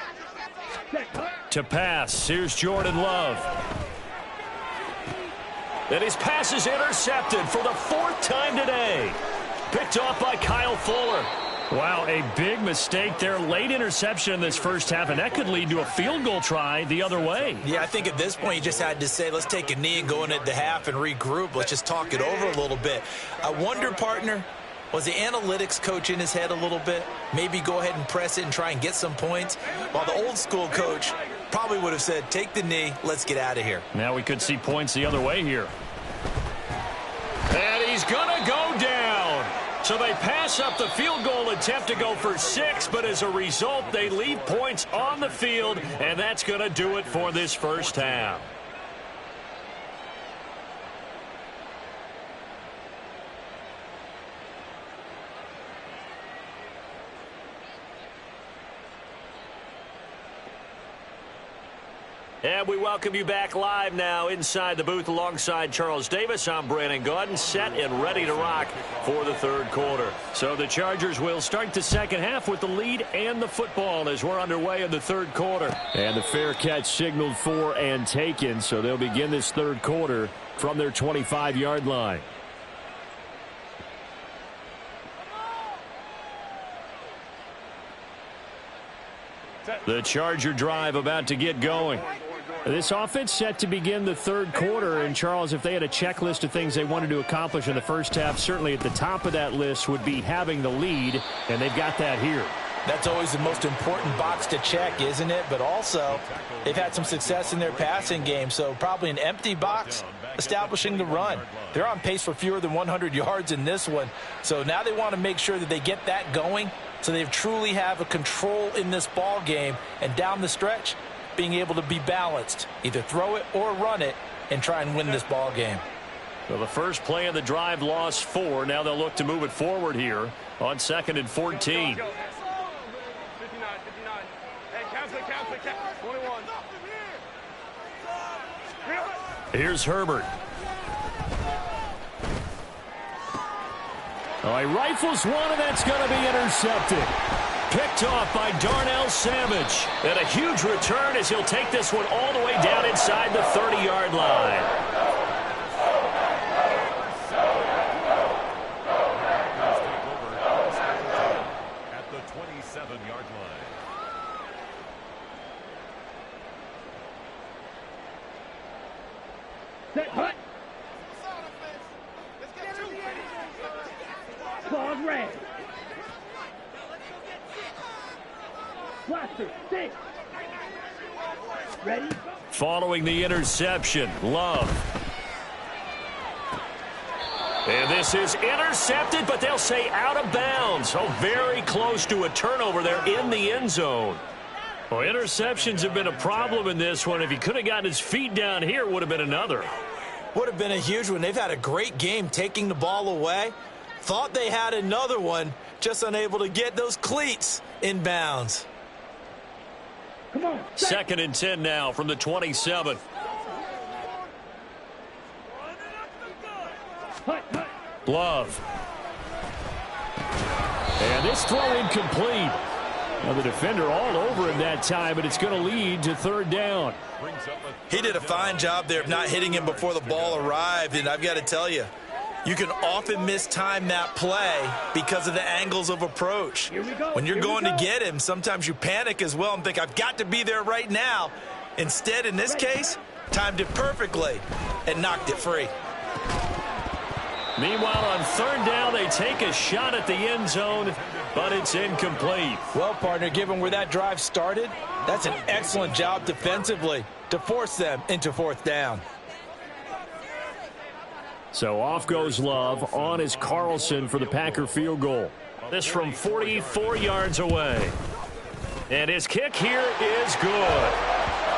To pass, here's Jordan Love. And his pass is intercepted for the 4th time today. Picked off by Kyle Fuller. Wow, a big mistake there. Late interception in this first half, and that could lead to a field goal try the other way. Yeah, I think at this point you just had to say, let's take a knee and go into the half and regroup. Let's just talk it over a little bit. I wonder, partner, was the analytics coach in his head a little bit? Maybe go ahead and press it and try and get some points? While the old school coach probably would have said, take the knee, let's get out of here. Now we could see points the other way here. And he's going to go down. So they pass up the field goal attempt to go for 6, but as a result, they leave points on the field, and that's going to do it for this first half. And we welcome you back live now inside the booth alongside Charles Davis. I'm Brandon Gaudin, set and ready to rock for the third quarter. So the Chargers will start the second half with the lead and the football as we're underway in the third quarter. And the fair catch signaled for and taken, so they'll begin this third quarter from their 25-yard line. The Charger drive about to get going. This offense set to begin the third quarter, and Charles, if they had a checklist of things they wanted to accomplish in the first half, certainly at the top of that list would be having the lead, and they've got that here. That's always the most important box to check, isn't it? But also, they've had some success in their passing game, so probably an empty box establishing the run. They're on pace for fewer than 100 yards in this one, so now they want to make sure that they get that going so they truly have a control in this ball game, and down the stretch, being able to be balanced, either throw it or run it, and try and win this ball game. So the first play of the drive lost 4. Now they'll look to move it forward here on 2nd and 14. 59. Hey, cancel it. 21. Here's Herbert. Oh, he rifles one, and that's going to be intercepted. Picked off by Darnell Savage. And a huge return as he'll take this one all the way down inside the 30-yard line. At the 27-yard line. Set, hut. Claws red. Blaster, 6. Ready? Following the interception, Love. And this is intercepted, but they'll say out of bounds. Oh, very close to a turnover there in the end zone. Well, interceptions have been a problem in this one. If he could have gotten his feet down here, it would have been another. Would have been a huge one. They've had a great game taking the ball away. Thought they had another one, just unable to get those cleats in bounds. Come on. Set. 2nd and 10 now from the 27. Hut, hut. Love. And this throw incomplete. Now the defender all over him that time, but it's going to lead to third down. He did a fine job there of not hitting him before the ball arrived, and I've got to tell you, you can often mistime that play because of the angles of approach. When you're going to get him, sometimes you panic as well and think, I've got to be there right now. Instead, in this case, timed it perfectly and knocked it free. Meanwhile, on third down, they take a shot at the end zone, but it's incomplete. Well, partner, given where that drive started, that's an excellent job defensively to force them into fourth down. So off goes Love. On is Carlson for the Packer field goal. This from 44 yards away. And his kick here is good.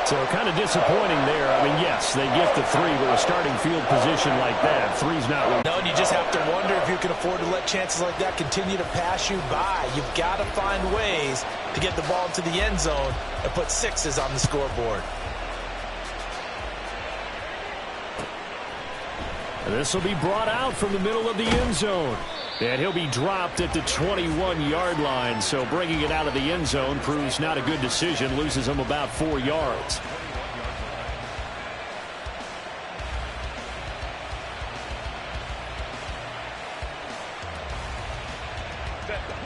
So kind of disappointing there. I mean, yes, they get the 3, but a starting field position like that, 3's not really. No, and you just have to wonder if you can afford to let chances like that continue to pass you by. You've got to find ways to get the ball to the end zone and put 6s on the scoreboard. This will be brought out from the middle of the end zone. And he'll be dropped at the 21-yard line. So bringing it out of the end zone proves not a good decision. Loses him about 4 yards.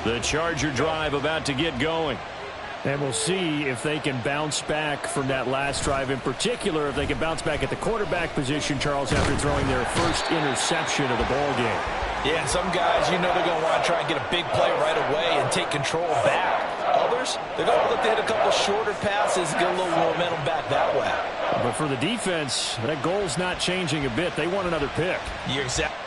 The Charger drive about to get going. And we'll see if they can bounce back from that last drive. In particular, if they can bounce back at the quarterback position, Charles, after throwing their first interception of the ball game. Yeah, and some guys, you know they're going to want to try and get a big play right away and take control back. Others, they're going to look to hit a couple shorter passes, get a little momentum back that way. But for the defense, that goal's not changing a bit. They want another pick. You're exactly.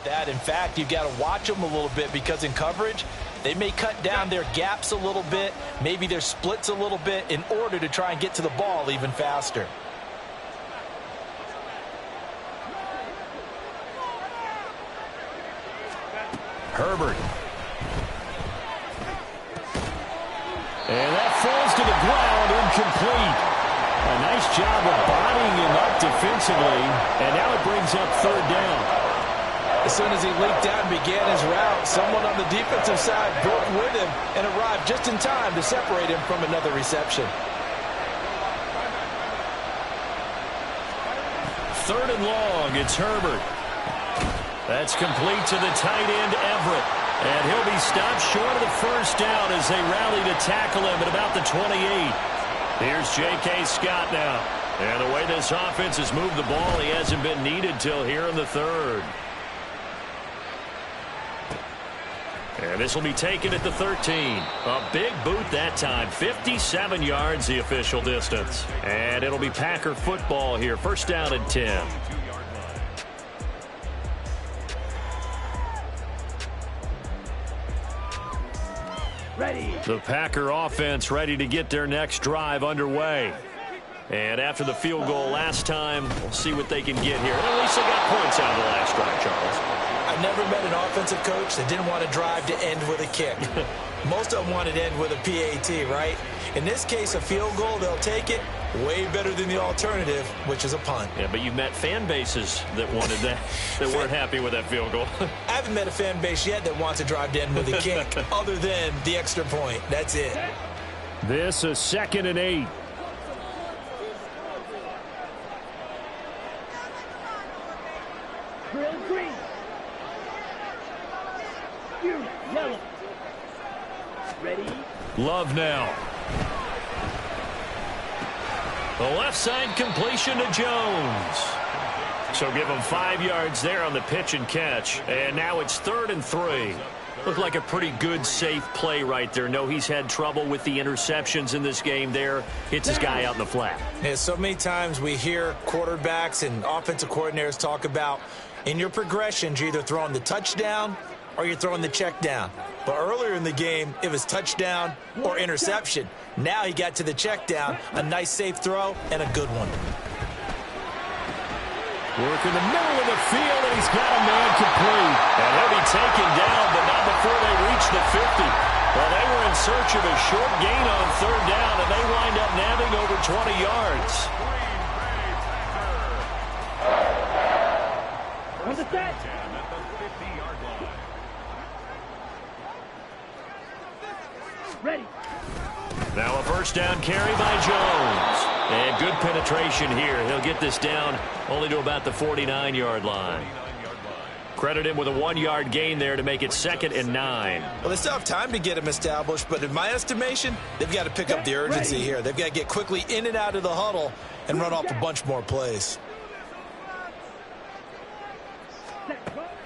That, in fact, you've got to watch them a little bit because in coverage, they may cut down their gaps a little bit, maybe their splits a little bit in order to try and get to the ball even faster. Herbert. And that falls to the ground, incomplete. A nice job of bodying him up defensively, and now it brings up third down. As soon as he leaked down and began his route, someone on the defensive side broke with him and arrived just in time to separate him from another reception. Third and long, it's Herbert. That's complete to the tight end, Everett. And he'll be stopped short of the first down as they rally to tackle him at about the 28. Here's J.K. Scott now. And the way this offense has moved the ball, he hasn't been needed till here in the third. And this will be taken at the 13. A big boot that time. 57 yards the official distance. And it'll be Packer football here. First down and 10. Ready. The Packer offense ready to get their next drive underway. And after the field goal last time, we'll see what they can get here. And at least they got points out of the last drive, Charles. I've never met an offensive coach that didn't want a drive to end with a kick. Most of them want it to end with a PAT, right? In this case, a field goal, they'll take it. Way better than the alternative, which is a punt. Yeah, but you've met fan bases that wanted that, that weren't happy with that field goal. I haven't met a fan base yet that wants a drive to end with a kick, other than the extra point. That's it. This is 2nd and 8. Drill green. You yellow. Ready. Love now. The left side completion to Jones. So give him 5 yards there on the pitch and catch. And now it's 3rd and 3. Looked like a pretty good, safe play right there. No, he's had trouble with the interceptions in this game there. Hits his guy out in the flat. Yeah, so many times we hear quarterbacks and offensive coordinators talk about in your progressions, you're either throwing the touchdown or you're throwing the check down. But earlier in the game, it was touchdown or interception. Now he got to the check down, a nice safe throw, and a good one. Work in the middle of the field, and he's got a man complete. And he'll be taken down, but not before they reach the 50. Well, they were in search of a short gain on third down, and they wind up nabbing over 20 yards. On the set. Ready. Now a first down carry by Jones. And good penetration here. He'll get this down only to about the 49-yard line. Credit him with a 1-yard gain there to make it 2nd and 9. Well, they still have time to get him established, but in my estimation, they've got to pick up the urgency here. They've got to get quickly in and out of the huddle and run off a bunch more plays.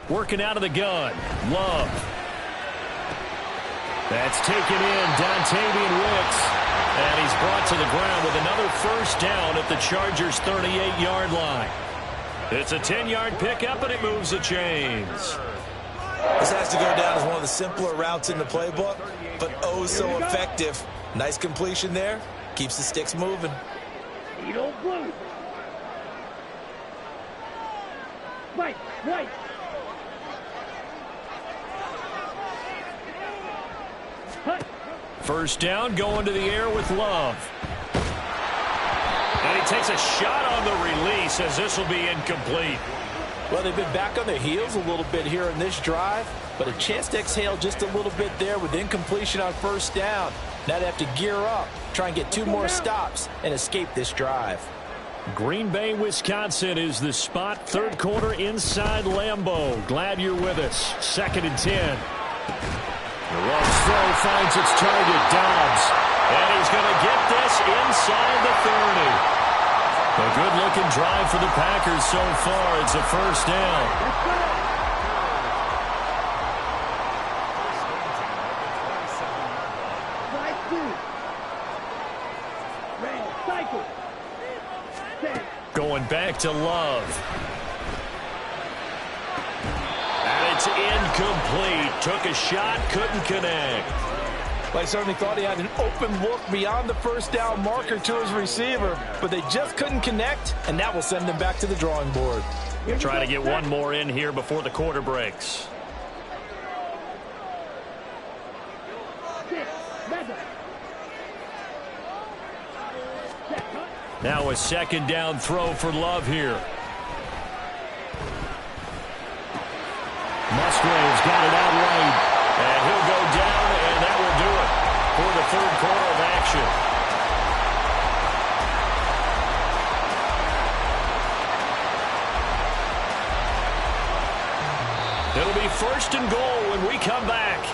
Working out of the gun. Love. That's taken in, Dontavian Wicks. And he's brought to the ground with another first down at the Chargers' 38-yard line. It's a 10-yard pickup, and it moves the chains. This has to go down as one of the simpler routes in the playbook, but oh so effective. Nice completion there. Keeps the sticks moving. Needle blue. White. Hut. First down, going to the air with Love. And he takes a shot on the release as this will be incomplete. Well, they've been back on their heels a little bit here in this drive, but a chance to exhale just a little bit there with incompletion on first down. Now they have to gear up, try and get 2 more stops, and escape this drive. Green Bay, Wisconsin is the spot. Third quarter inside Lambeau. Glad you're with us. 2nd and 10. The Rugs throw finds its target, Dobbs. And he's going to get this inside the 30. A good-looking drive for the Packers so far. It's a first down. Going back to Love. And it's incomplete. Took a shot, couldn't connect. I certainly thought he had an open look beyond the first down marker to his receiver, but they just couldn't connect, and that will send them back to the drawing board. Try to get one more in here before the quarter breaks. Now a 2nd down throw for Love here. Musgrave's got it out right. And he'll go down, and that will do it for the third quarter of action. It'll be 1st and goal when we come back.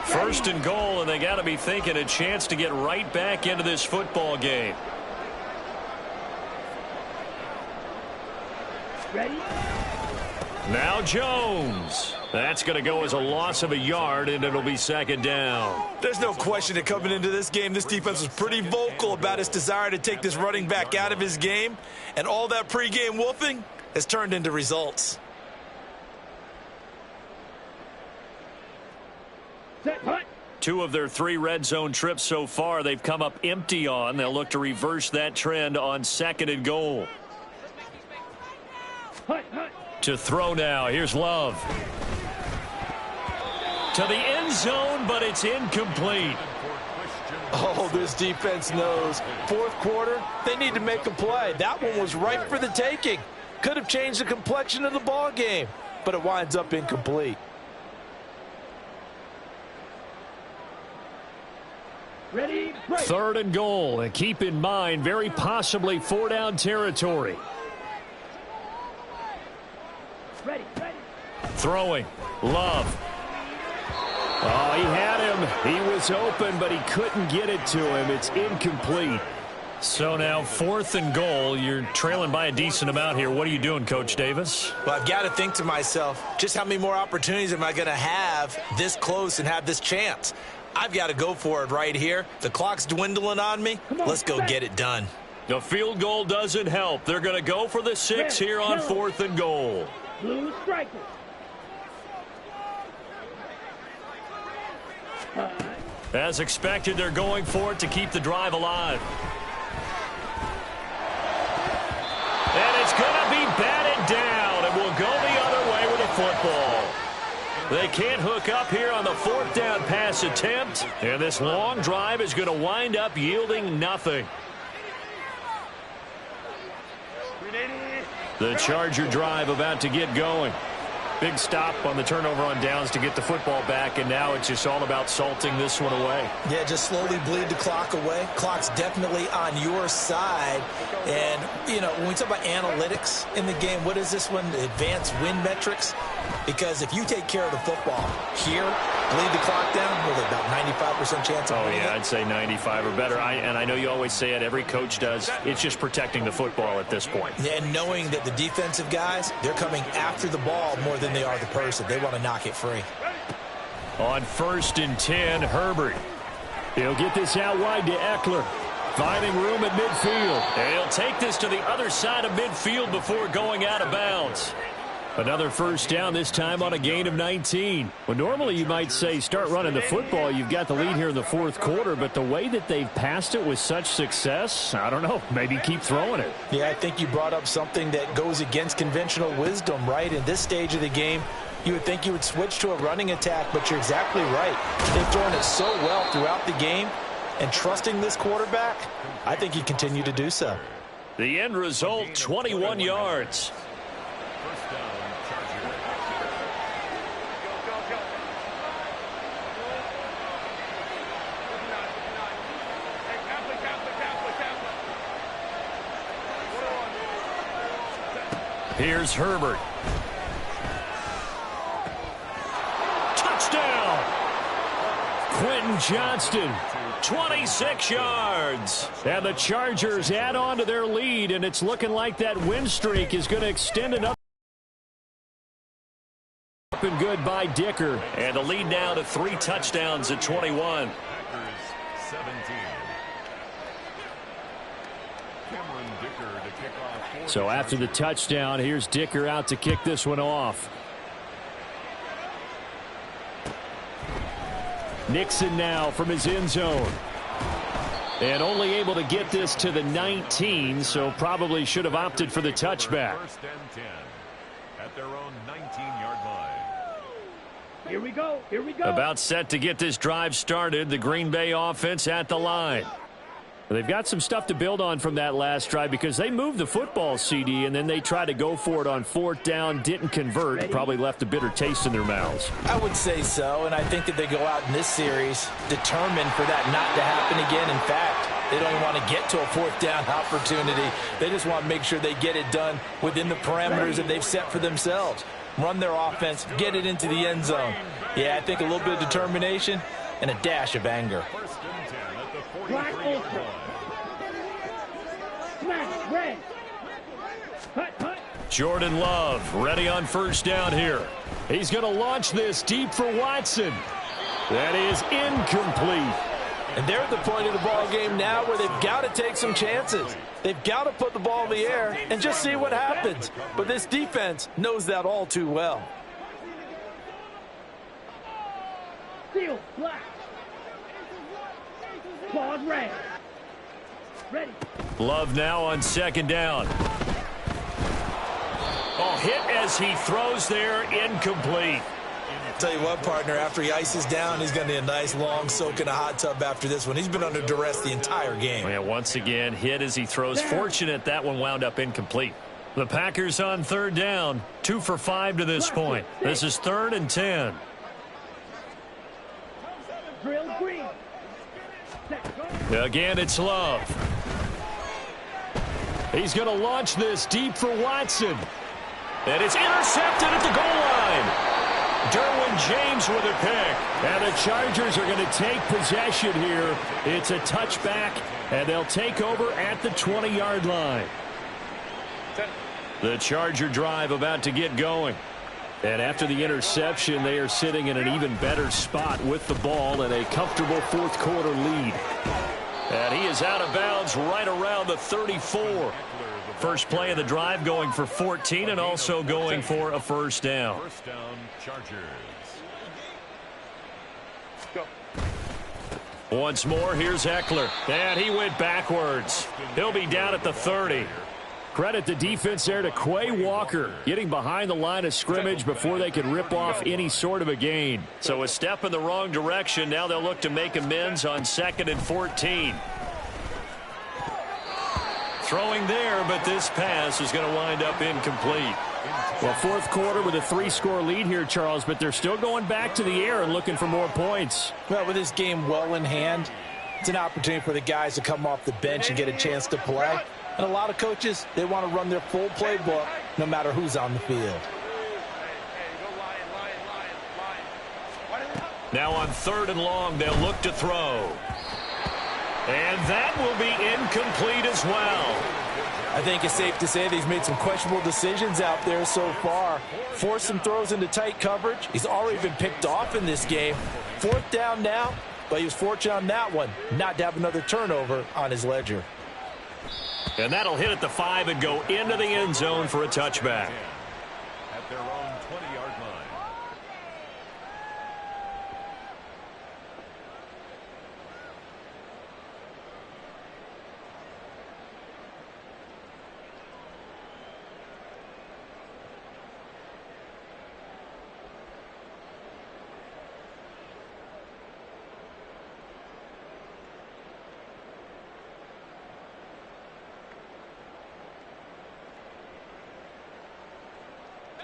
First and goal, and they got to be thinking a chance to get right back into this football game. Ready? Now Jones. That's going to go as a loss of a yard, and it'll be 2nd down. There's no question that coming into this game, this defense was pretty vocal about its desire to take this running back out of his game, and all that pregame wolfing has turned into results. Set, hut. 2 of their 3 red zone trips so far they've come up empty on. They'll look to reverse that trend on 2nd and goal. Hut. To throw now. Here's Love. To the end zone, but it's incomplete. Oh, this defense knows. 4th quarter, they need to make a play. That one was ripe for the taking. Could have changed the complexion of the ball game, but it winds up incomplete. Ready, break. 3rd and goal, and keep in mind, very possibly 4-down territory. Ready. Throwing. Love. Oh, he had him. He was open, but he couldn't get it to him. It's incomplete. So now 4th and goal. You're trailing by a decent amount here. What are you doing, Coach Davis? Well, I've got to think to myself, just how many more opportunities am I going to have this close and have this chance? I've got to go for it right here. The clock's dwindling on me. Let's go get it done. The field goal doesn't help. They're going to go for the 6 here on 4th and goal. Blue striker. As expected, they're going for it to keep the drive alive. And it's going to be batted down, and will go the other way with the football. They can't hook up here on the 4th down pass attempt, and this long drive is going to wind up yielding nothing. The Charger drive about to get going. Big stop on the turnover on downs to get the football back, and now it's just all about salting this one away. Yeah, just slowly bleed the clock away. Clock's definitely on your side. And, you know, when we talk about analytics in the game, what is this one? Advanced win metrics? Because if you take care of the football here, bleed the clock down, with about 95% chance of winning it. I'd say 95 or better. And I know you always say it, every coach does. It's just protecting the football at this point. And knowing that the defensive guys, they're coming after the ball more than they are the person. They want to knock it free. On 1st and 10, Herbert. He'll get this out wide to Eckler. Finding room at midfield. And he'll take this to the other side of midfield before going out of bounds. Another 1st down, this time on a gain of 19. Well, normally you might say start running the football. You've got the lead here in the 4th quarter, but the way that they've passed it with such success, I don't know, maybe keep throwing it. Yeah, I think you brought up something that goes against conventional wisdom, right? In this stage of the game, you would think you would switch to a running attack, but you're exactly right. They've thrown it so well throughout the game, and trusting this quarterback, I think you continue to do so. The end result, 21 yards. Here's Herbert. Touchdown! Quentin Johnston. 26 yards. And the Chargers add on to their lead, and it's looking like that win streak is going to extend another. Up and good by Dicker. And the lead now to 3 touchdowns at 21. Packers 17. So after the touchdown, here's Dicker out to kick this one off. Nixon now from his end zone. And only able to get this to the 19, so probably should have opted for the touchback. 1st and 10 at their own 19-yard line. Here we go. Here we go. About set to get this drive started. The Green Bay offense at the line. They've got some stuff to build on from that last drive because they moved the football, CD, and then they tried to go for it on 4th down, didn't convert, probably left a bitter taste in their mouths. I would say so, and I think that they go out in this series determined for that not to happen again. In fact, they don't even want to get to a 4th down opportunity. They just want to make sure they get it done within the parameters that they've set for themselves. Run their offense, get it into the end zone. Yeah, I think a little bit of determination and a dash of anger. 1st and 10 at the Black 43-yard ultra. line. Smash. Red. Hut, hut. Jordan Love ready on 1st down here. He's going to launch this deep for Watson. That is incomplete. And they're at the point of the ball game now where they've got to take some chances. They've got to put the ball in the air and just see what happens. But this defense knows that all too well. Steel. Black. Claws red. Ready. Love now on 2nd down. Oh, hit as he throws there, incomplete. Tell you what, partner, after he ices down, he's going to need a nice long soak in a hot tub after this one. He's been under duress the entire game. Yeah, once again, hit as he throws. Fortunate that one wound up incomplete. The Packers on 3rd down, 2 for 5 to this point. This is 3rd and 10. Drill green. Again, it's Love. He's going to launch this deep for Watson. And it's intercepted at the goal line. Derwin James with a pick. And the Chargers are going to take possession here. It's a touchback, and they'll take over at the 20-yard line. The Charger drive about to get going. And after the interception, they are sitting in an even better spot with the ball and a comfortable fourth-quarter lead. And he is out of bounds right around the 34. First play of the drive going for 14 and also going for a first down. First down, Chargers. Once more, here's Eckler. And he went backwards. He'll be down at the 30. Credit the defense there to Quay Walker, getting behind the line of scrimmage before they could rip off any sort of a gain. So a step in the wrong direction. Now they'll look to make amends on 2nd and 14. Throwing there, but this pass is going to wind up incomplete. Well, fourth quarter with a 3-score lead here, Charles, but they're still going back to the air and looking for more points. Well, with this game well in hand, it's an opportunity for the guys to come off the bench and get a chance to play. And a lot of coaches, they want to run their full playbook no matter who's on the field. Now on 3rd and long, they'll look to throw. And that will be incomplete as well. I think it's safe to say that he's made some questionable decisions out there so far. Forced some throws into tight coverage. He's already been picked off in this game. 4th down now, but he was fortunate on that one not to have another turnover on his ledger. And that'll hit at the 5 and go into the end zone for a touchback. At their own 20-yard line.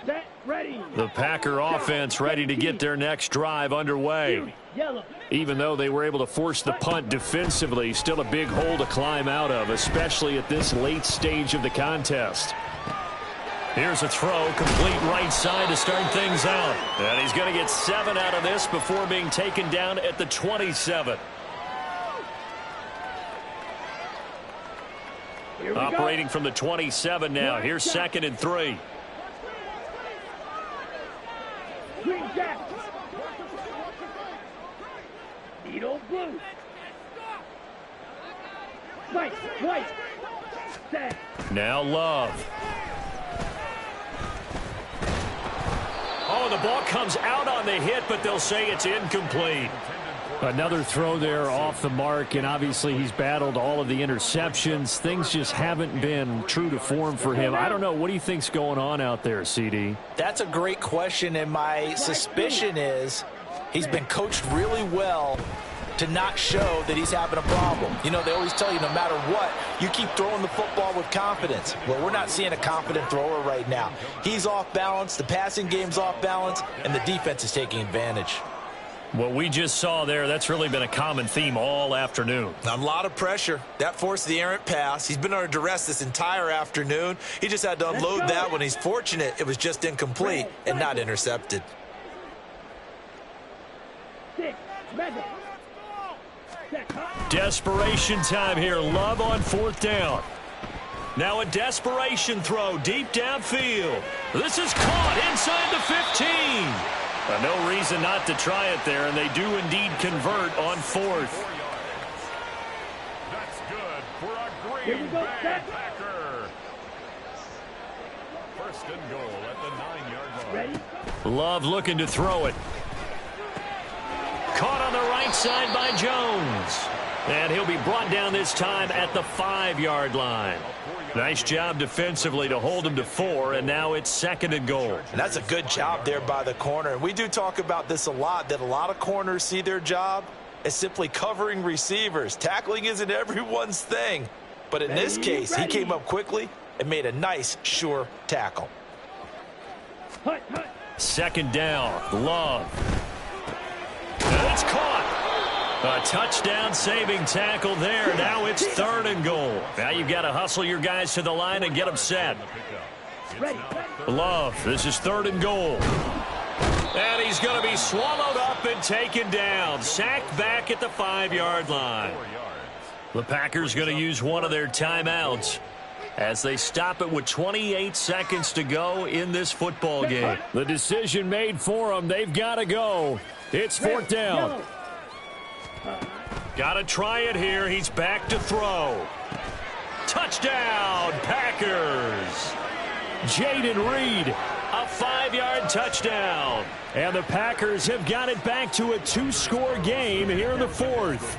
Set, ready. The Packer offense ready to get their next drive underway. Yellow. Even though they were able to force the punt defensively, still a big hole to climb out of, especially at this late stage of the contest. Here's a throw, complete right side to start things out. And he's going to get 7 out of this before being taken down at the 27. Operating from the 27 now. Here's 2nd and 3. Green jack. Needle blue. White. Set. Now Love. Oh, the ball comes out on the hit, but they'll say it's incomplete. Another throw there off the mark, and obviously he's battled all of the interceptions. Things just haven't been true to form for him. I don't know. What do you think's going on out there, CD? That's a great question, and my suspicion is he's been coached really well to not show that he's having a problem. You know, they always tell you no matter what, you keep throwing the football with confidence. Well, we're not seeing a confident thrower right now. He's off balance, the passing game's off balance, and the defense is taking advantage. What we just saw there, that's really been a common theme all afternoon. A lot of pressure. That forced the errant pass. He's been under duress this entire afternoon. He just had to unload that one. He's fortunate it was just incomplete and not intercepted. 6, Madden. Desperation time here. Love on 4th down. Now a desperation throw deep downfield. This is caught inside the 15. No reason not to try it there, and they do indeed convert on 4th. That's good for a Here we Green go, Bay set. Packer. First and goal at the 9-yard line. Ready. Love looking to throw it. Caught on the right side by Jones. And he'll be brought down this time at the 5-yard line. Nice job defensively to hold him to 4, and now it's 2nd and goal. And that's a good job there by the corner. And we do talk about this a lot, that a lot of corners see their job as simply covering receivers. Tackling isn't everyone's thing. But in this case, he came up quickly and made a nice, sure tackle. Hut. 2nd down. Love. And it's caught. A touchdown-saving tackle there. Now it's 3rd and goal. Now you've got to hustle your guys to the line and get them set. Ready. Love. This is 3rd and goal. And he's going to be swallowed up and taken down. Sacked back at the 5-yard line. The Packers going to use one of their timeouts as they stop it with 28 seconds to go in this football game. The decision made for them. They've got to go. It's 4th down. Got to try it here. He's back to throw. Touchdown, Packers. Jaden Reed. A 5-yard touchdown. And the Packers have got it back to a 2-score game here in the 4th.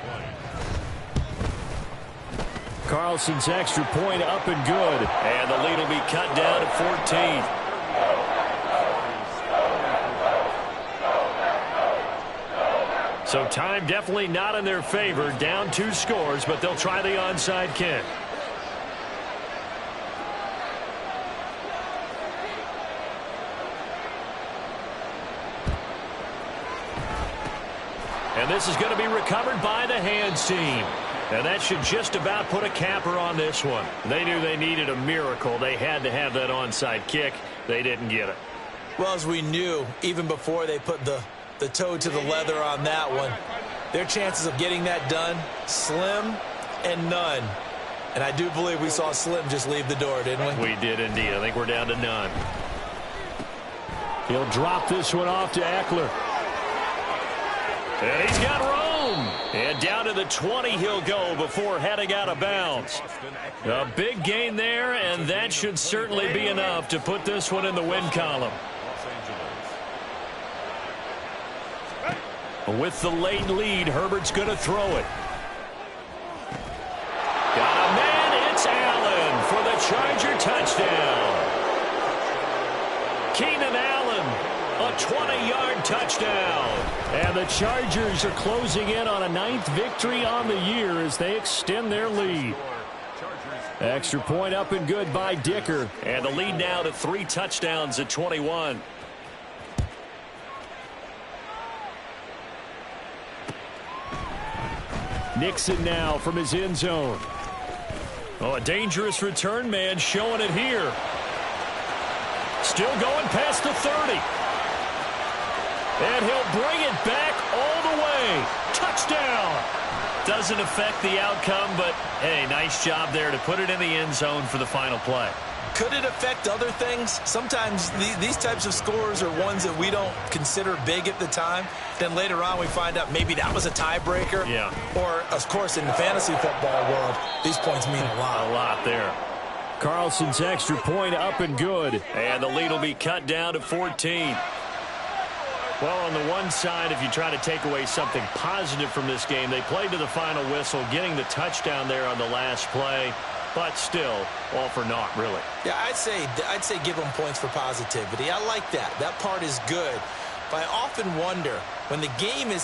Carlson's extra point up and good. And the lead will be cut down to 14. So time definitely not in their favor. Down 2 scores, but they'll try the onside kick. And this is going to be recovered by the hands team. And that should just about put a capper on this one. They knew they needed a miracle. They had to have that onside kick. They didn't get it. Well, as we knew, even before they put the toe to the leather on that one, their chances of getting that done, slim and none. And I do believe we saw Slim just leave the door, didn't we? We did indeed. I think we're down to none. He'll drop this one off to Eckler. And he's got room. And down to the 20 he'll go before heading out of bounds. A big gain there, and that should certainly be enough to put this one in the win column. With the late lead, Herbert's going to throw it. Got a man, it's Allen for the Charger touchdown. Keenan Allen, a 20-yard touchdown. And the Chargers are closing in on a 9th victory on the year as they extend their lead. Extra point up and good by Dicker. And the lead now to 3 touchdowns at 21. Nixon now from his end zone. Oh, a dangerous return man showing it here. Still going past the 30. And he'll bring it back all the way. Touchdown. Doesn't affect the outcome, but, hey, nice job there to put it in the end zone for the final play. Could it affect other things? Sometimes these types of scores are ones that we don't consider big at the time. Then later on we find out maybe that was a tiebreaker. Yeah. Or, of course, in the fantasy football world, these points mean a lot. A lot there. Carlson's extra point up and good. And the lead will be cut down to 14. Well, on the one side, if you try to take away something positive from this game, they played to the final whistle, getting the touchdown there on the last play. But still, all for naught, really. Yeah, I'd say give them points for positivity. I like that. That part is good. But I often wonder, when the game is